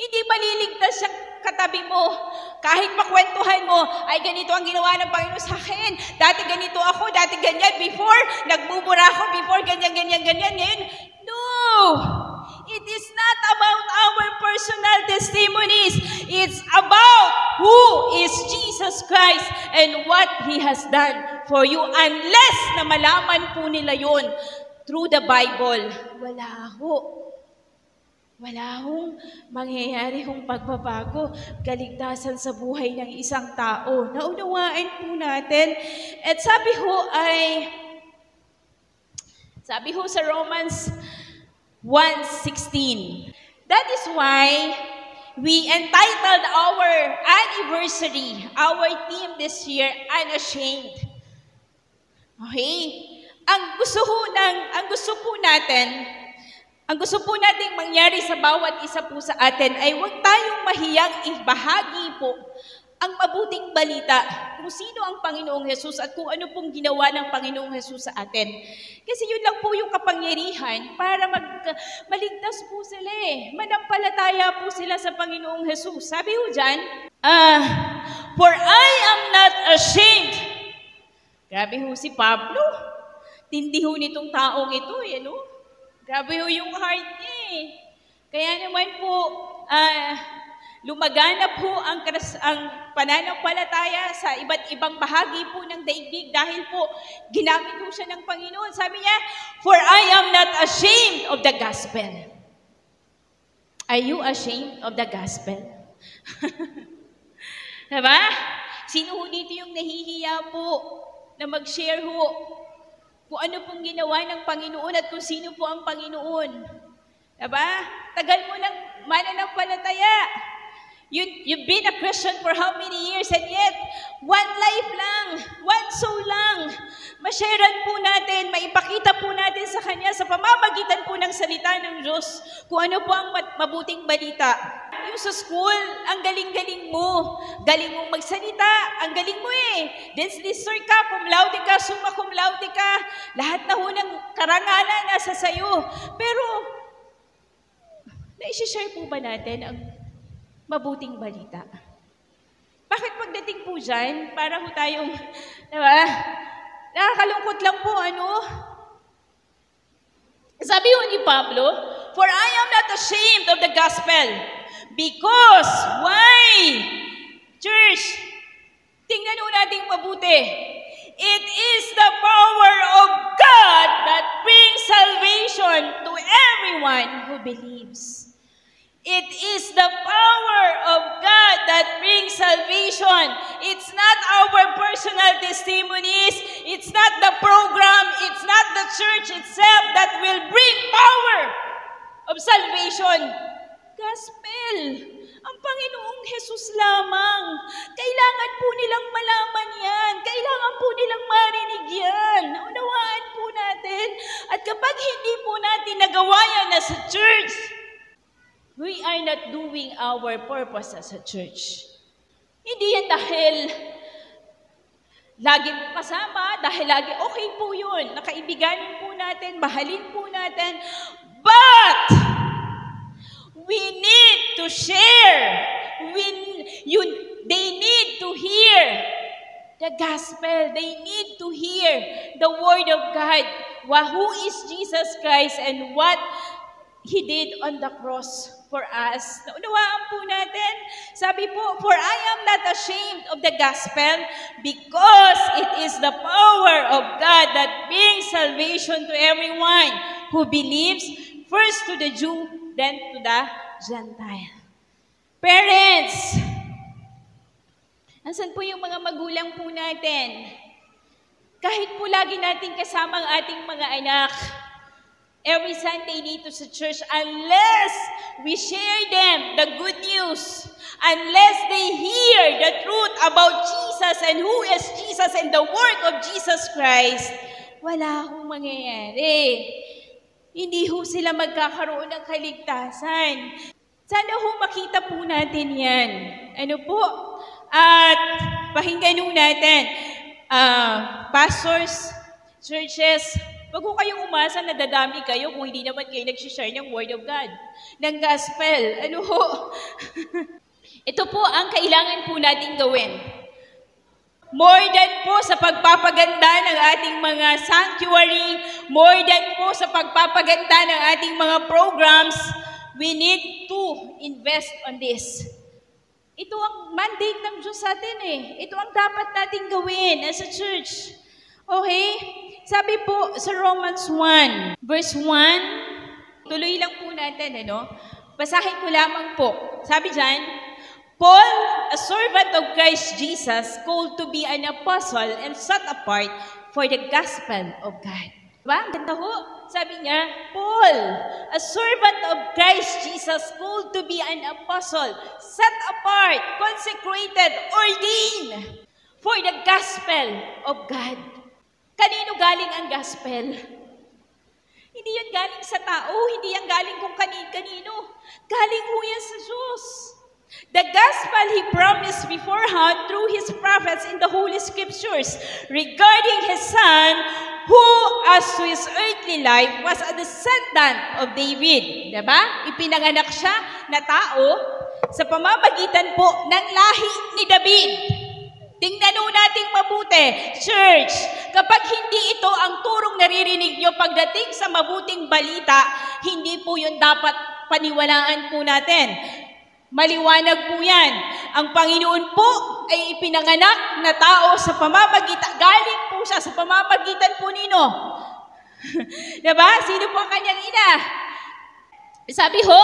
hindi maliligtas yung katabi mo. Kahit makwentuhan mo, ay ganito ang ginawa ng Panginoon sa akin. Dati ganito ako, dati ganyan, before, nagbubura ako, before, ganyan. Ngayon, no! It is not about our personal testimonies. It's about who is Jesus Christ and what He has done for you. Unless na malaman po nila yun through the Bible, wala hong mangyayari hong pagbabago, kaligtasan sa buhay ng isang tao. Naunawaan po natin. At sabi ho sa Romans 1:16. That is why we entitled our anniversary, our theme this year, Unashamed. Okay? Ang gusto po nating mangyari sa bawat isa po sa atin ay huwag tayong mahiyang ibahagi po ang mabuting balita kung sino ang Panginoong Hesus at kung ano pong ginawa ng Panginoong Hesus sa atin. Kasi yun lang po yung kapangyarihan para maligtas po sila Manampalataya po sila sa Panginoong Hesus. Sabi ho dyan, for I am not ashamed. Grabe ho si Pablo. Tindi ho nitong taong ito, Grabe ho yung heart niya Kaya naman po, lumaganap po ang pananampalataya sa iba't ibang bahagi po ng daigdig dahil po ginamit po siya ng Panginoon. Sabi niya, for I am not ashamed of the gospel. Are you ashamed of the gospel? Diba? Sino ho dito yung nahihiya po na mag-share ho kung ano pong ginawa ng Panginoon at kung sino po ang Panginoon? Diba? Tagal mo ng mananampalataya. You've been a Christian for how many years and yet, one life lang, one soul lang. Ma-sharean po natin, maipakita po natin sa Kanya sa pamamagitan po ng salita ng Diyos kung ano po ang mabuting balita. Yung sa school, ang galing-galing mo. Galing mong magsalita, ang galing mo Dance lister ka, cum laude ka, summa cum laude ka. Lahat na ho ng karangalan nasa sayo. Pero, naisishare po ba natin ang mabuting balita? Bakit pagdating po dyan, para ho tayong, diba? Nakakalungkot lang po, Sabi ho ni Pablo, for I am not ashamed of the gospel. Because, why? Church, tingnan ho natin mabuti. It is the power of God that brings salvation to everyone who believes. It is the power of God that brings salvation. It's not our personal testimonies. It's not the program. It's not the church itself that will bring power of salvation. Gospel. Ang Panginoong Hesus lamang. Kailangan po nilang malaman yan. Kailangan po nilang marinig yan. Unawaan po natin. At kapag hindi po natin nagawa yan as a church, we are not doing our purpose as a church. Hindi yan dahil lagi mo kasama, dahil lagi okay po yun. Nakaibiganin po natin, mahalin po natin. But, we need to share. They need to hear the gospel. They need to hear the word of God. Who is Jesus Christ and what He did on the cross for us. Naunawaan po natin, Sabi po, for I am not ashamed of the gospel because it is the power of God that brings salvation to everyone who believes, first to the Jew, then to the Gentile. Parents, nasan po yung mga magulang po natin? Kahit po lagi natin kasama ang ating mga anak, every Sunday dito sa church, unless we share them the good news, unless they hear the truth about Jesus and who is Jesus and the work of Jesus Christ, wala akong mangyayari. Hindi ho sila magkakaroon ng kaligtasan. Sana ho makita po natin yan. Ano po? At pakinggan ho natin, pastors, churches, wag ko kayong umasa na dadami kayo kung hindi naman kayo nag-share ng Word of God, ng Gospel. Ano ho? Ito po ang kailangan po natin gawin. More than po sa pagpapaganda ng ating mga sanctuary, more than po sa pagpapaganda ng ating mga programs, we need to invest on this. Ito ang mandate ng Diyos sa atin eh. Ito ang dapat natin gawin as a church. Okay? Sabi po sa Romans 1, verse 1, tuloy lang po natin, ano? Basahin ko lamang po. Sabi dyan, Paul, a servant of Christ Jesus, called to be an apostle and set apart for the gospel of God. Diba? Ganda ho. Sabi niya, Paul, a servant of Christ Jesus, called to be an apostle, set apart, consecrated, ordained for the gospel of God. Kanino galing ang gospel? Hindi yan galing sa tao, hindi yan galing kung kanino. Galing ho yan sa Diyos. The gospel He promised beforehand through His prophets in the Holy Scriptures regarding His Son, who as to His earthly life was a descendant of David. Diba? Ipinanganak siya na tao sa pamamagitan po ng lahi ni David. Tingnan natin mabuti, church, kapag hindi ito ang turong naririnig nyo pagdating sa mabuting balita, hindi po yun dapat paniwalaan po natin. Maliwanag po yan. Ang Panginoon po ay ipinanganak na tao sa pamamagitan, galing po siya sa pamamagitan po nino. Diba? Sino po ang kanyang ina? Sabi ho,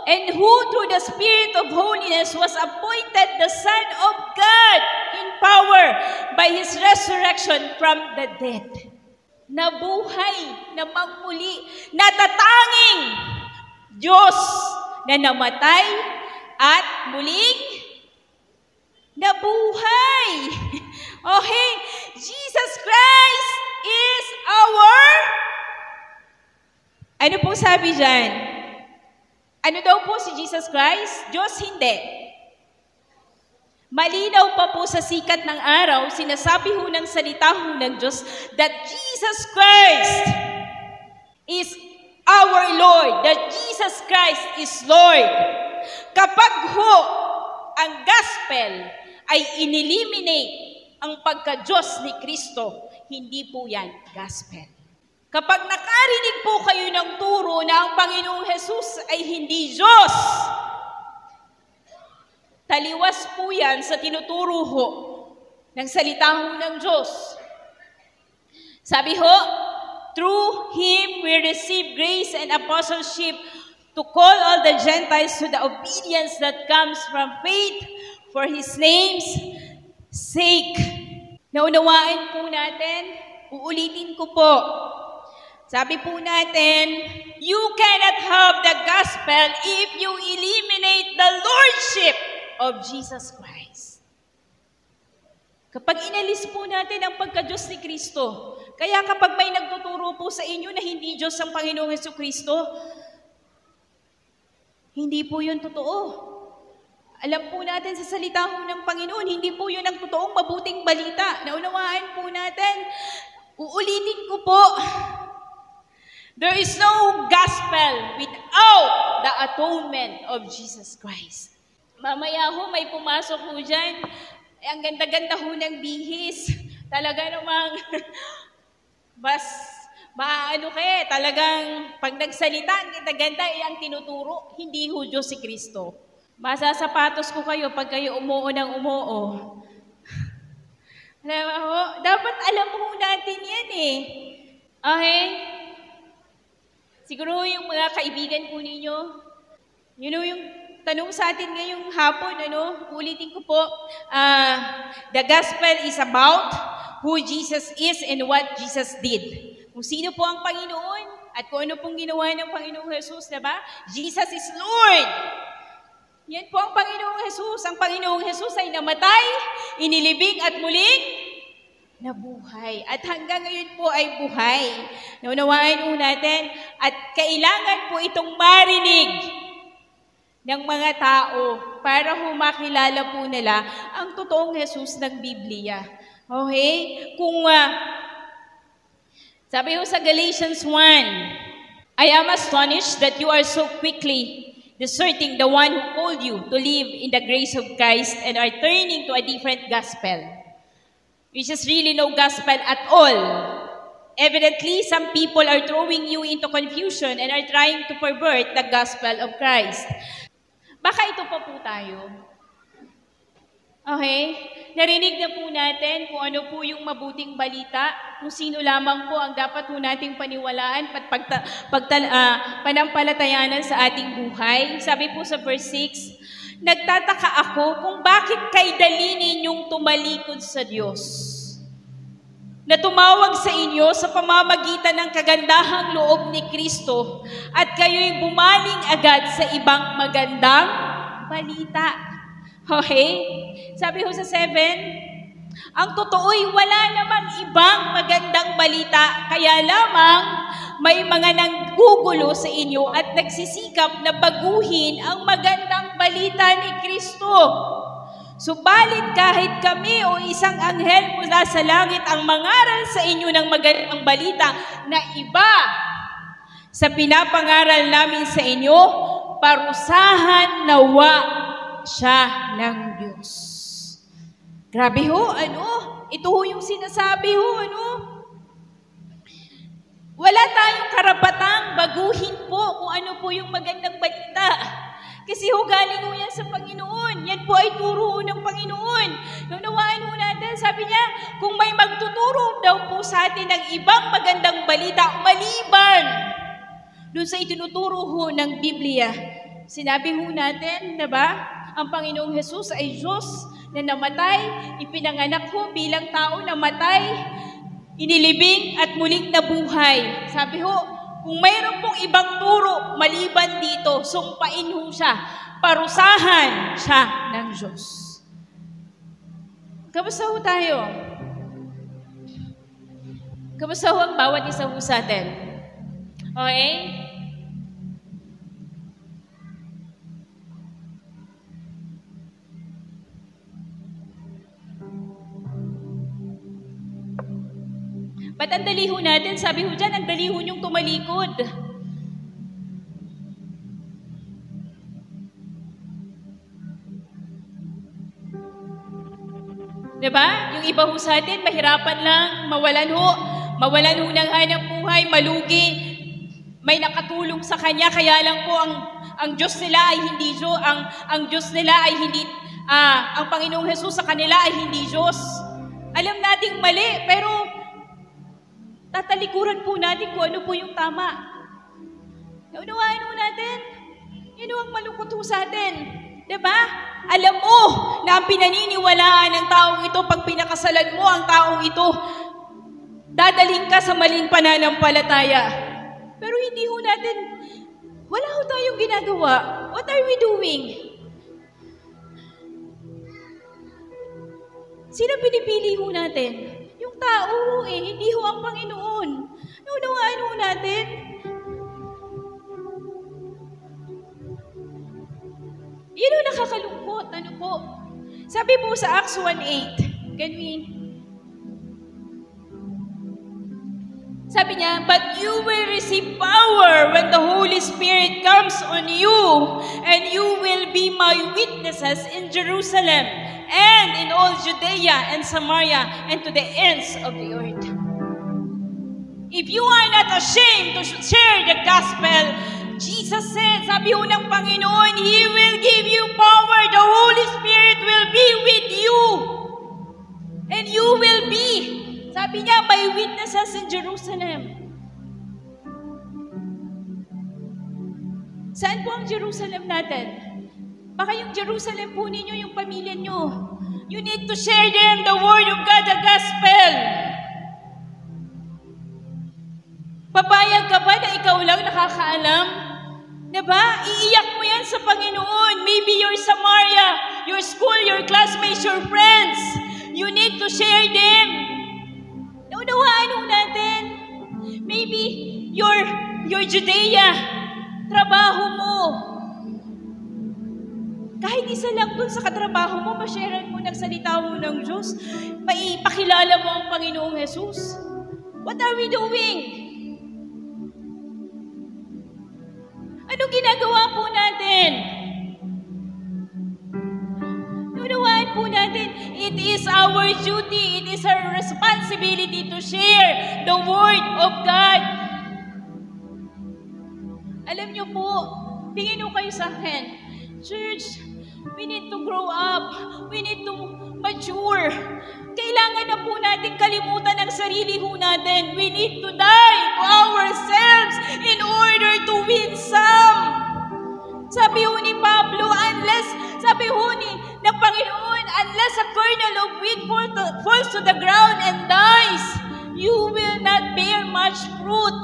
and who through the Spirit of holiness was appointed the Son of God in power by His resurrection from the dead. Nabuhay, namangmuli, natatanging Diyos na namatay at muling nabuhay. Okay? Jesus Christ is our... Ano po sabi dyan? Ano daw po si Jesus Christ? Diyos hindi. Malinaw pa po sa sikat ng araw, sinasabi ho ng salita ho ng Diyos that Jesus Christ is our Lord, that Jesus Christ is Lord. Kapag ho ang gospel ay ineliminate ang pagka-Diyos ni Kristo, hindi po yan gospel. Kapag nakarinig po kayo ng turo na ang Panginoong Jesus ay hindi Diyos, taliwas po yan sa tinuturo ho ng salita ho ng Diyos. Sabi ho, through Him we receive grace and apostleship to call all the Gentiles to the obedience that comes from faith for His name's sake. Naunawaan po natin, uulitin ko po. Sabi po natin, you cannot have the gospel if you eliminate the lordship of Jesus Christ. Kapag inalis po natin ang pagka-Diyos ni Kristo, kaya kapag may nagtuturo po sa inyo na hindi Diyos ang Panginoong Jesucristo, hindi po yun totoo. Alam po natin sa salita ho ng Panginoon, hindi po yun ang totoong mabuting balita. Naunawaan po natin. Uulitin ko po, there is no gospel without the atonement of Jesus Christ. Mamaya ho, may pumasok ho dyan. Ang ganda-ganda ho ng bihis. Talaga namang, talagang pag nagsalita, ang ganda-ganda ang tinuturo, hindi ho Diyos si Kristo. Masasapatos ko kayo pag kayo umuo ng umuo. Dapat alam ho natin yan eh. Okay? Siguro yung mga kaibigan po ninyo, yung tanong sa atin ngayong hapon, ulitin ko po, the gospel is about who Jesus is and what Jesus did. Kung sino po ang Panginoon at kung ano pong ginawa ng Panginoong Jesus, diba? Jesus is Lord! Yan po ang Panginoong Jesus. Ang Panginoong Jesus ay namatay, inilibing at muling nabuhay. At hanggang ngayon po ay buhay. Naunawaan po natin at kailangan po itong marinig ng mga tao para makilala po nila ang totoong Jesus ng Biblia. Okay? Sabi ho sa Galatians 1, I am astonished that you are so quickly deserting the one who called you to live in the grace of Christ and are turning to a different gospel, which is really no gospel at all. Evidently, some people are throwing you into confusion and are trying to pervert the gospel of Christ. Baka ito pa po tayo. Okay? Narinig na po natin kung ano po yung mabuting balita, kung sino lamang po ang dapat po nating paniwalaan at panampalatayanan sa ating buhay. Sabi po sa verse 6, nagtataka ako kung bakit kay dali ninyong tumalikod sa Diyos, na tumawag sa inyo sa pamamagitan ng kagandahang loob ni Kristo at kayo'y bumaling agad sa ibang magandang balita. Okay? Sabi ho sa 7, ang totoo'y wala namang ibang magandang balita, kaya lamang may mga nanggugulo sa inyo at nagsisikap na baguhin ang magandang balita ni Kristo. Subalit kahit kami o isang anghel mula sa langit ang mangaral sa inyo ng magandang balita na iba sa pinapangaral namin sa inyo, parusahan nawa siya ng Diyos. Grabe ho, ito ho yung sinasabi ho, Wala tayong karapatang baguhin po kung ano po yung magandang balita. Kasi ho, galing ho yan sa Panginoon. Yan po ay turo ng Panginoon. Naunawaan ho natin, sabi niya, kung may magtuturo daw po sa atin ng ibang magandang balita, maliban doon sa itinuturo ho ng Biblia. Sinabi ho natin, diba? Ang Panginoong Jesus ay Diyos na namatay, ipinanganak ho bilang tao namatay, inilibing at muling nabuhay. Sabi ho, kung mayroon pong ibang turo maliban dito, sumpain ho siya, parusahan siya ng Diyos. Kamusta ho tayo? Kamusta ho ang bawat isa ho sa atin? Okay? Ba't ang dali ho natin? Sabi ho dyan, ang dali ho niyong tumalikod. Diba? Yung iba ho sa atin, mahirapan lang, mawalan ho ng hanap buhay, malugi, may nakatulong sa kanya, kaya lang po ang Diyos nila ay hindi Diyos, ang Diyos nila ay hindi, ang Panginoong Jesus sa kanila ay hindi Diyos. Alam nating mali, pero tatalikuran po natin kung ano po yung tama. Naunawain po natin. Yun ang malungkot po sa atin. Diba? Alam mo na ang pinaniniwalaan ng taong ito, pag pinakasalan mo ang taong ito, dadaling ka sa maling pananampalataya. Pero hindi ho natin, wala ho tayong ginagawa. What are we doing? Sino pinipili ho natin? Yung tao hindi ho ang Panginoon. Naunawaan ho natin. Yun ho nakakalungkot. Ano po? Sabi po sa Acts 1:8, sabi niya, but you will receive power when the Holy Spirit comes on you, and you will be my witnesses in Jerusalem, and in all Judea and Samaria, and to the ends of the earth. If you are not ashamed to share the gospel, Jesus said, sabi ho ng Panginoon, He will give you power. The Holy Spirit will be with you. And you will be, sabi niya, my witnesses in Jerusalem. Saan po ang Jerusalem natin? Baka yung Jerusalem po ninyo, yung pamilya nyo. You need to share them the word of God, the gospel. Papayag ka ba na ikaw lang nakakaalam? Diba? Iiyak mo yan sa Panginoon. Maybe your Samaria, your school, your classmates, your friends. You need to share them. Naunawaan mo natin. Maybe your Judea, trabaho mo. Kahit isa lang dun sa katrabaho mo, ma-sharean mo, nagsalita mo ng Diyos, maipakilala mo ang Panginoong Jesus. What are we doing? Anong ginagawa po natin? Unawaan po natin, it is our duty, it is our responsibility to share the Word of God. Alam niyo po, tingin mo kayo sa akin, church, we need to grow up, we need to mature. Kailangan na po natin kalimutan ang sarili ho natin. We need to die to ourselves in order to win some. Sabi ho ni Pablo, sabi ho ng Panginoon, unless a kernel of wheat falls to the ground and dies, you will not bear much fruit.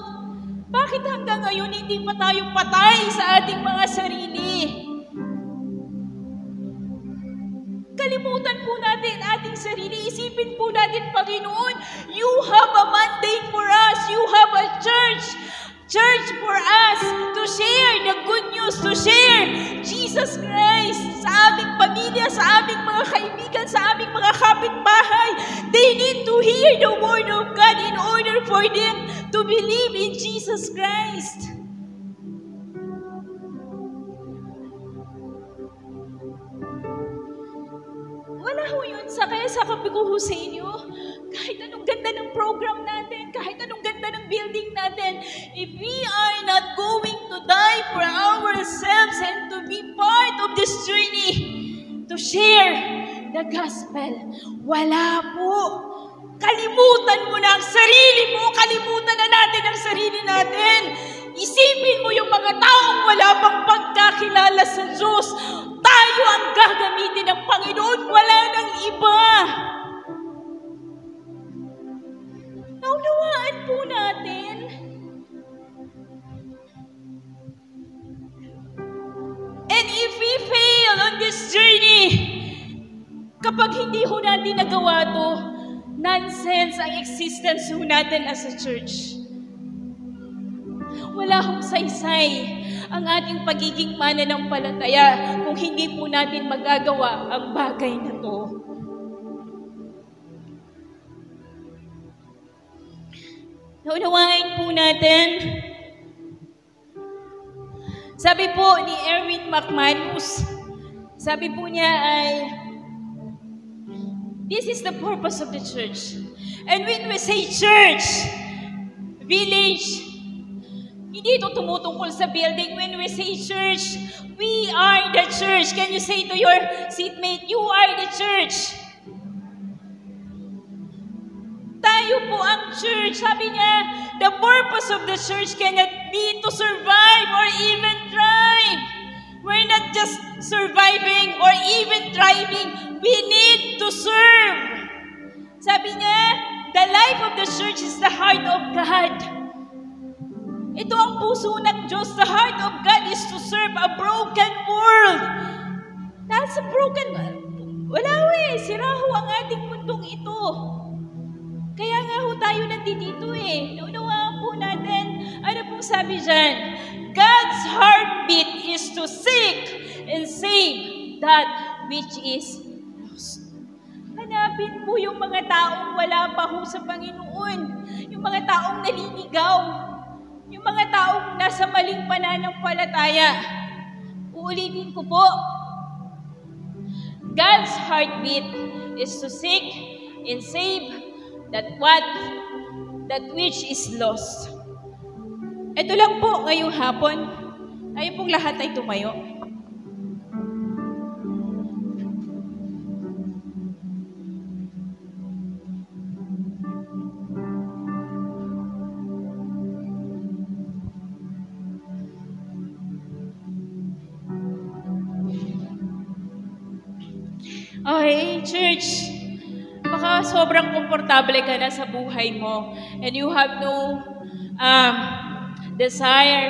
Bakit hanggang ngayon hindi pa tayo patay sa ating mga sarili? Kalimutan po natin ating sarili. Isipin po natin, Panginoon, you have a mandate for us. You have a church for us to share the good news, to share Jesus Christ sa aming pamilya, sa aming mga kaibigan, sa aming mga kapitbahay. They need to hear the word of God in order for them to believe in Jesus Christ. Wala ho yun. Kaya sabi ko ho sa inyo, kahit anong ganda ng program natin, kahit anong ganda ng building natin, if we are not going to die for ourselves and to be part of this journey, to share the gospel, wala po. Kalimutan mo na ang sarili mo, kalimutan na natin ang sarili natin. Isipin mo yung mga taong wala pang pagkakilala sa Diyos. Tayo ang gagamitin ng Panginoon, wala nang iba. Naunawaan po natin. And if we fail on this journey, kapag hindi ho natin nagawa to, nonsense ang existence ho natin as a church. Wala hong saysay ang ating pagiging mananampalataya kung hindi po natin magagawa ang bagay na to. Naunawain po natin. Sabi po ni Erwin McManus, sabi po niya ay, this is the purpose of the church. And when we say church, village, hindi ito tumutungkol sa building. When we say church, we are the church. Can you say to your seatmate, you are the church? Tayo po ang church. Sabi niya, the purpose of the church cannot be to survive or even thrive. We're not just surviving or even thriving. We need to serve. Sabi niya, the life of the church is the heart of God. Ito ang puso ng Diyos. The heart of God is to serve a broken world. That's a broken world. Wala sira ho ang ating mundong ito. Kaya nga ho tayo nandito Naunawaan po natin. Ano pong sabi dyan? God's heartbeat is to seek and save that which is lost. Hanapin po yung mga taong wala pa ho sa Panginoon. Yung mga taong naliligaw. Yung mga taong nasa maling pananampalataya. Uulitin ko po. God's heartbeat is to seek and save that which is lost. Ito lang po ngayong hapon. Tayo pong lahat ay tumayo. Okay, church, baka sobrang komportable ka na sa buhay mo and you have no desire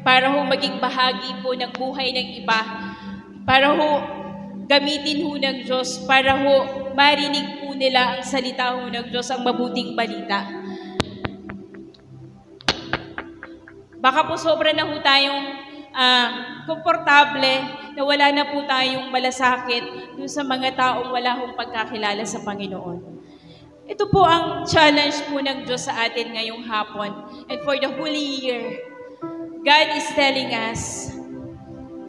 para ho maging bahagi po ng buhay ng iba, para ho gamitin ho ng Diyos, para ho marinig po nila ang salita ho ng Diyos, ang mabuting balita. Baka po sobra na ho tayong komportable na wala na po tayong malasakit dun sa mga taong wala hong pagkakilala sa Panginoon. Ito po ang challenge po ng Diyos sa atin ngayong hapon. And for the whole year, God is telling us,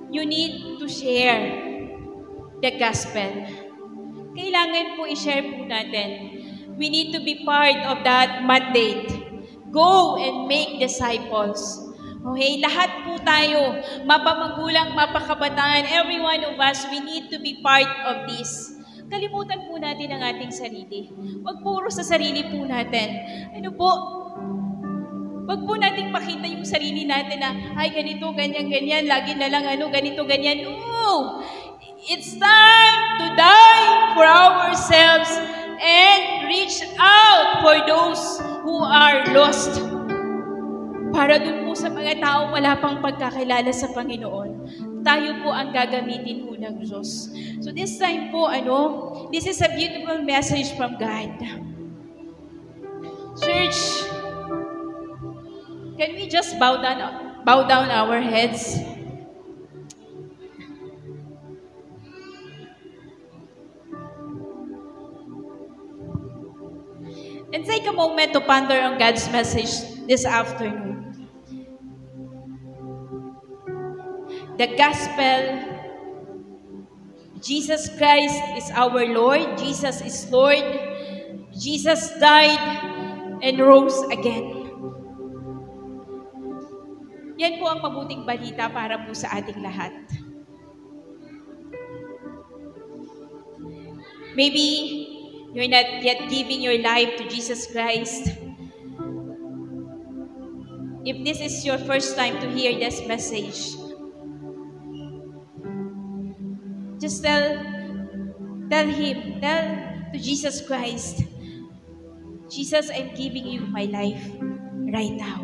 you need to share the gospel. Kailangan po i-share po natin. We need to be part of that mandate. Go and make disciples. Okay, lahat po tayo, mapamagulang, mapakabataan, every one of us, we need to be part of this. Kalimutan po natin ang ating sarili. Huwag puro sa sarili po natin. Ano po? Huwag po nating makita yung sarili natin na, ay, ganito, ganyan, ganyan, lagi na lang, ganito, ganyan. No! It's time to die for ourselves and reach out for those who are lost. Para dun po sa mga tao wala pang pagkakilala sa Panginoon, tayo po ang gagamitin po ng Diyos. So this time po, this is a beautiful message from God. Church, can we just bow down our heads? And take a moment to ponder on God's message this afternoon. The gospel, Jesus Christ is our Lord. Jesus is Lord. Jesus died and rose again. Yan po ang mabuting balita para po sa ating lahat. Maybe you're not yet giving your life to Jesus Christ. If this is your first time to hear this message, just tell to Jesus Christ, Jesus, I'm giving you my life right now.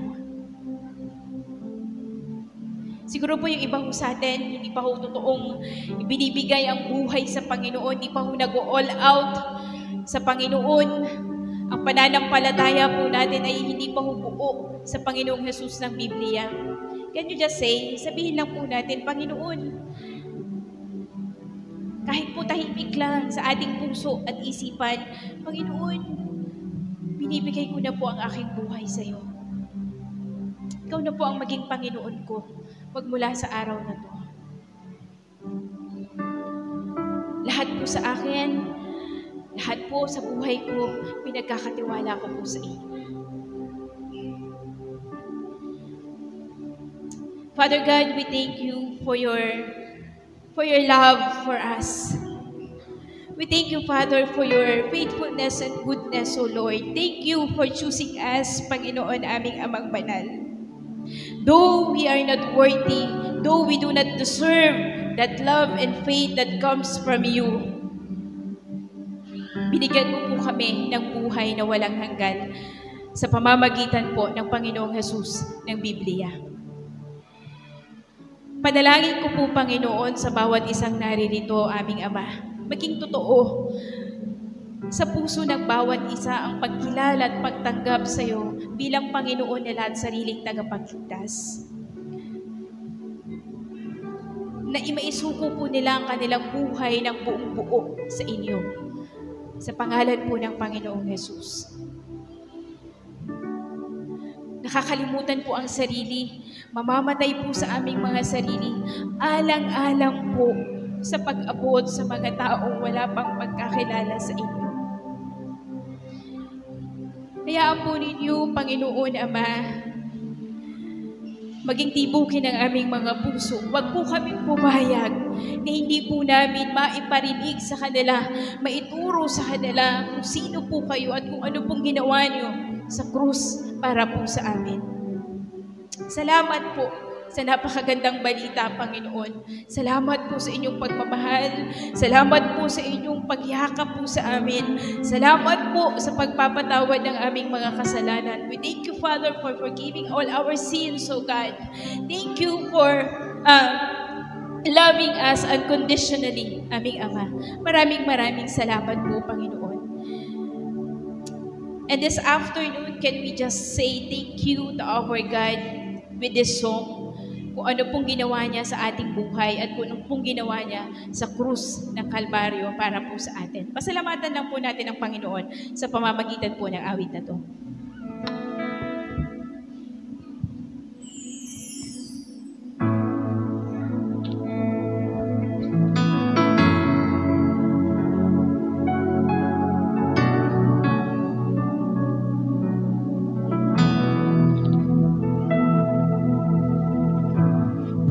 Siguro po yung iba ho sa atin, hindi pa ho totoong ibinibigay ang buhay sa Panginoon, hindi pa ho nag-all out sa Panginoon. Ang pananampalataya po natin ay hindi pa ho buo sa Panginoong Jesus ng Biblia. Can you just say, sabihin lang po natin, Panginoon, kahit po tahimik lang sa ating puso at isipan, Panginoon, binibigay ko na po ang aking buhay sa iyo. Ikaw na po ang maging Panginoon ko magmula sa araw na to. Lahat po sa akin, lahat po sa buhay ko, pinagkakatiwala ko po sa iyo. Father God, we thank you for your love for us. We thank you, Father, for your faithfulness and goodness, O Lord. Thank you for choosing us, Panginoon, aming Amang Banal. Though we are not worthy, though we do not deserve that love and faith that comes from you, binigyan mo po kami ng buhay na walang hanggan sa pamamagitan po ng Panginoong Jesus ng Biblia. Panalangin ko po, Panginoon, sa bawat isang naririto, aming Ama, maging totoo sa puso ng bawat isa ang pagkilala at pagtanggap sa iyo bilang Panginoon nila at sariling tagapagligtas. Na imaisuko po nila ang kanilang buhay ng buong buo sa inyo. Sa pangalan po ng Panginoong Jesus. Nakakalimutan po ang sarili. Mamamatay po sa aming mga sarili. Alang-alang po sa pag-abot sa mga taong wala pang pagkakilala sa inyo. Hayaan po ninyo, Panginoon Ama, maging tibukin ang aming mga puso. Huwag po kami pumayag na hindi po namin maiparinig sa kanila, maituro sa kanila kung sino po kayo at kung ano pong ginawa niyo sa krus para po sa amin. Salamat po sa napakagandang balita, Panginoon. Salamat po sa inyong pagmamahal. Salamat po sa inyong pagyakap po sa amin. Salamat po sa pagpapatawad ng aming mga kasalanan. We thank you, Father, for forgiving all our sins, O God. Thank you for loving us unconditionally, aming Ama. Maraming salamat po, Panginoon. And this afternoon, can we just say thank you to our God with this song? Kung ano pong ginawa niya sa ating buhay at kung ano pong ginawa niya sa krus ng Kalbaryo para po sa atin. Pasalamatan lang po natin ang Panginoon sa pamamagitan po ng awit na to.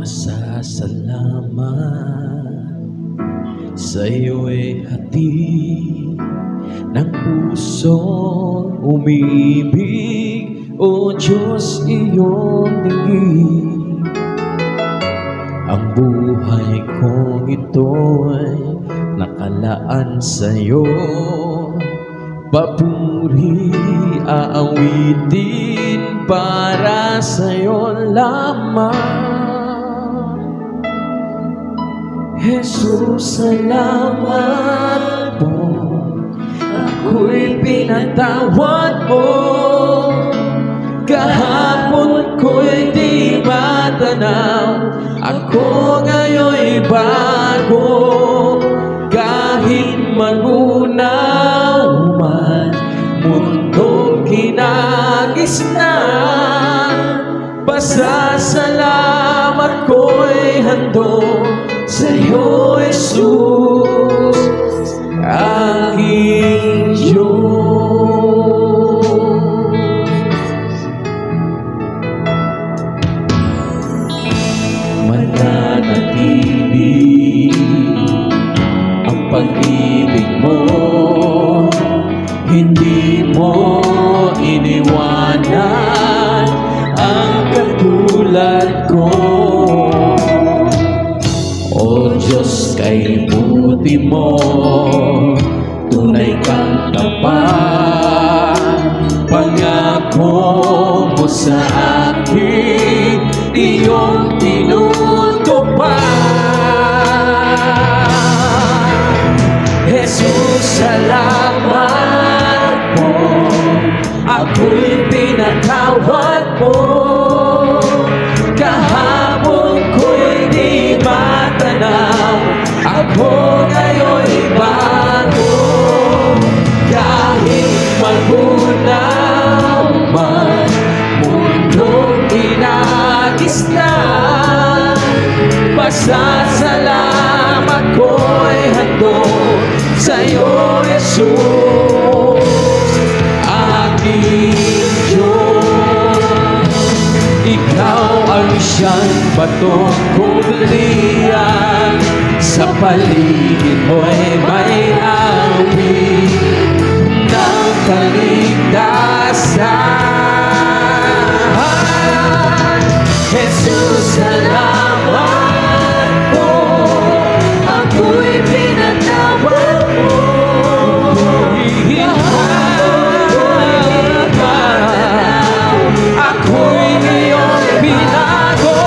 Pasasalamat sa'yo'y hati ng pusong umibig, O Diyos, iyong digig. Ang buhay kong ito'y nakalaan sa'yo, papuri aawitin para sa'yo lamang. Jesus, salamat po, ako'y pinatawad mo. Kahapon ko'y di matanaw, ako ngayon'y bago. Kahit magunaw man, mundong kinagisnan, pasasalamat ko'y handog sa'yo, Jesus, aking Diyos. Mananatili ang pag-ibig mo, hindi mo iniwanan ang katulad ko. O Diyos, kay buti mo, tunay kang tapat. Pangako mo sa akin, iyong tinutupad. Jesus, salamat po, ako'y pinatawad mo. Kahapon ko'y di matanaw, ako ngayon'y bago. Kahit magunaw man, mundong kinagisnan, pasasalamat ko'y handog sa'yo, Jesus, aking Diyos. Ikaw ang siyang batong kulian, sa paligid mo'y may awit ng kaligtasan. Jesus, salamat po, ako'y pinatawad mo. Ako'y iyong binago.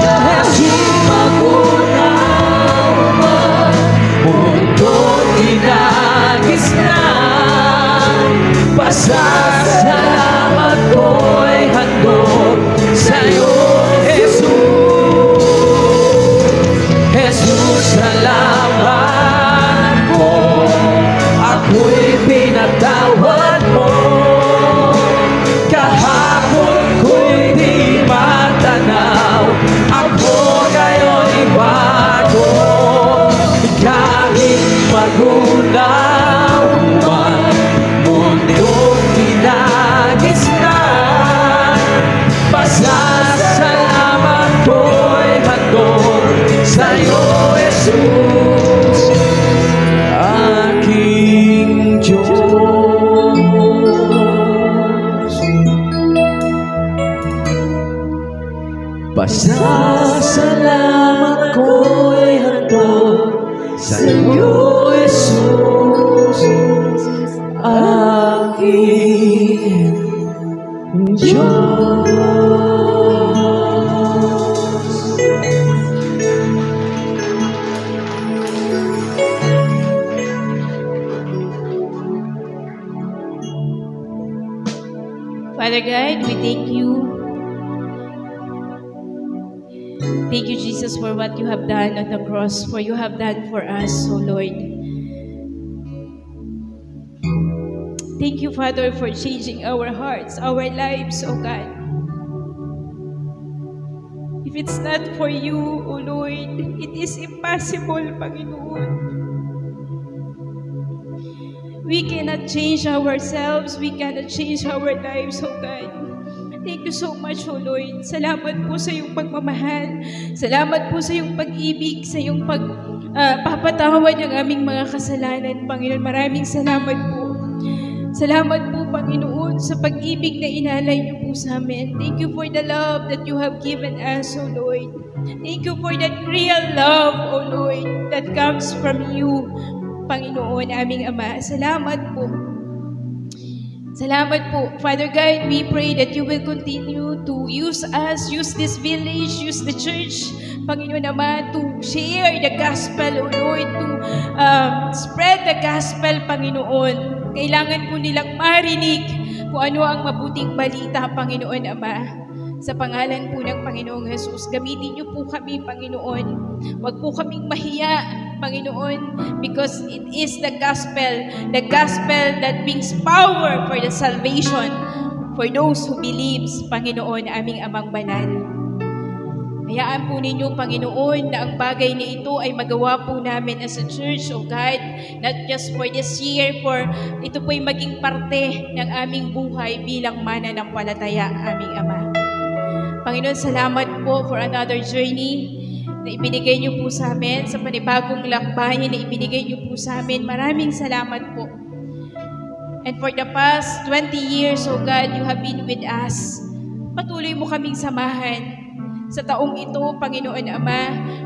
Jesus, magunaw man, mundong kinagisnan, pasasalamat ko'y handog sa'yo, Jesus. Jesus, salamat po, ako'y pinatawad mo. Kahapon ko'y di matanaw, ako ngayon'y bago. Kahit magunaw man, mundong kinagisnan, pasasalamat sa iyo, Jesus, aking Diyos. Father God, we thank you. Thank you, Jesus, for what you have done on the cross, for you have done for us, O Lord. Thank you, Father, for changing our hearts, our lives, O God. If it's not for you, O Lord, it is impossible, Panginoon. We cannot change ourselves. We cannot change our lives, oh God. Thank you so much, oh Lord. Salamat po sa iyong pagmamahal. Salamat po sa iyong pag-ibig, sa iyong pagpapatawad ng aming mga kasalanan, Panginoon. Maraming salamat po. Salamat po, Panginoon, sa pag-ibig na inalay niyo po sa amin. Thank you for the love that you have given us, oh Lord. Thank you for that real love, oh Lord, that comes from you, Panginoon, aming Ama. Salamat po. Salamat po. Father God, we pray that you will continue to use us, use this village, use the church, Panginoon Ama, to share the gospel, O Lord, to spread the gospel, Panginoon. Kailangan po nilang marinig kung ano ang mabuting balita, Panginoon Ama. Sa pangalan po ng Panginoong Jesus, gamitin niyo po kami, Panginoon. Huwag po kaming mahiya, Panginoon, because it is the gospel that brings power for the salvation for those who believes, Panginoon, aming Amang Banal. Hayaan po ninyo, Panginoon, na ang bagay na ito ay magawa po namin as a church, O God, not just for this year, for ito po'y maging parte ng aming buhay bilang mananampalataya, aming Ama. Panginoon, salamat po for another journey na ibinigay niyo po sa amin, sa panibagong lakbayin na ibinigay niyo po sa amin. Maraming salamat po. And for the past 20 years, oh God, you have been with us. Patuloy mo kaming samahan. Sa taong ito, Panginoon Ama,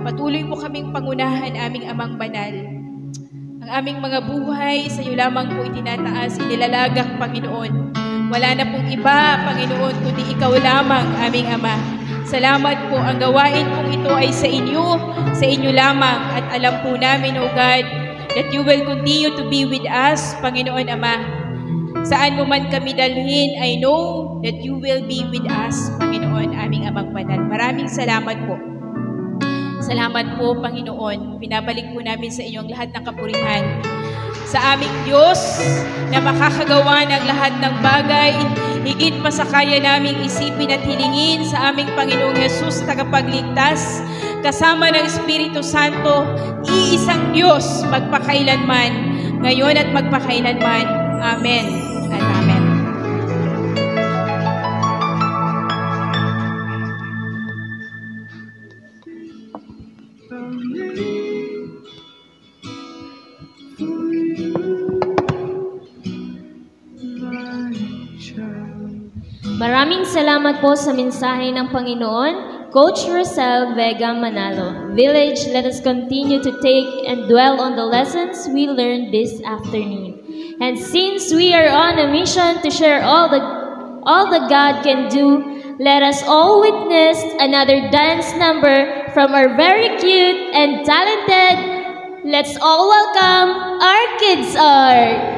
patuloy mo kaming pangunahan, aming Amang Banal. Ang aming mga buhay, sa iyo lamang po itinataas, inilalagak, Panginoon. Wala na pong iba, Panginoon, kundi ikaw lamang, aming Ama. Salamat po, ang gawain pong ito ay sa inyo lamang. At alam po namin, O God, that you will continue to be with us, Panginoon Ama. Saan mo man kami dalhin, I know that you will be with us, Panginoon, aming Amang Banal. Maraming salamat po. Salamat po, Panginoon. Pinabalik po namin sa inyong lahat ng kapurihan. Sa aming Diyos na makakagawa ng lahat ng bagay, higit pa sa kaya naming isipin at hilingin sa aming Panginoong Jesus tagapagligtas, kasama ng Espiritu Santo, iisang Diyos magpakailanman, ngayon at magpakailanman. Amen at Amen. Maraming salamat po sa mensahe ng Panginoon, Coach Rosel Vega Manalo. Village, let us continue to take and dwell on the lessons we learned this afternoon. And since we are on a mission to share all that God can do, let us all witness another dance number from our very cute and talented. Let's all welcome our Kids Art.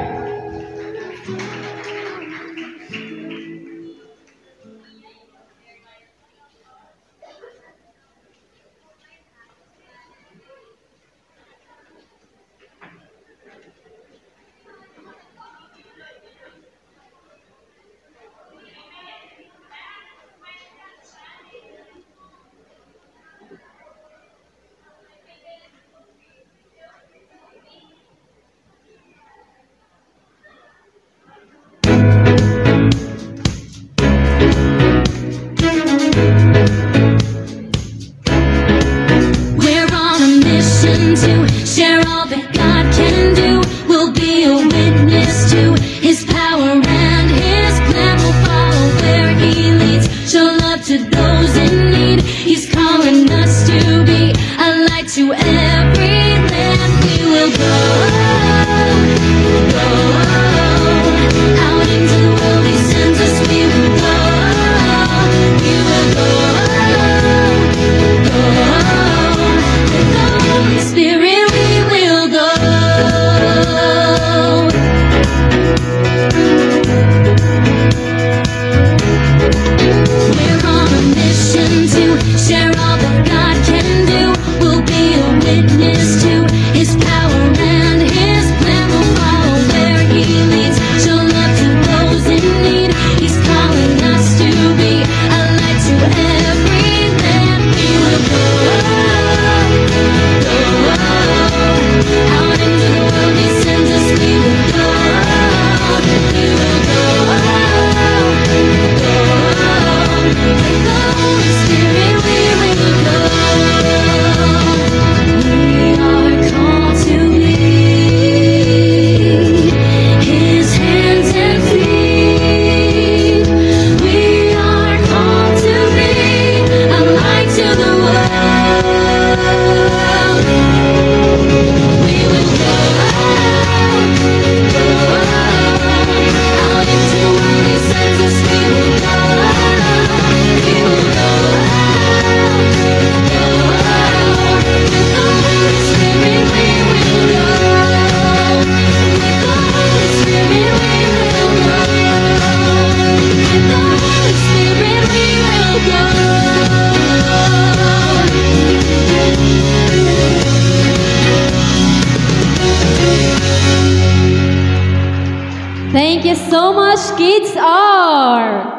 Thank you so much, Kids R.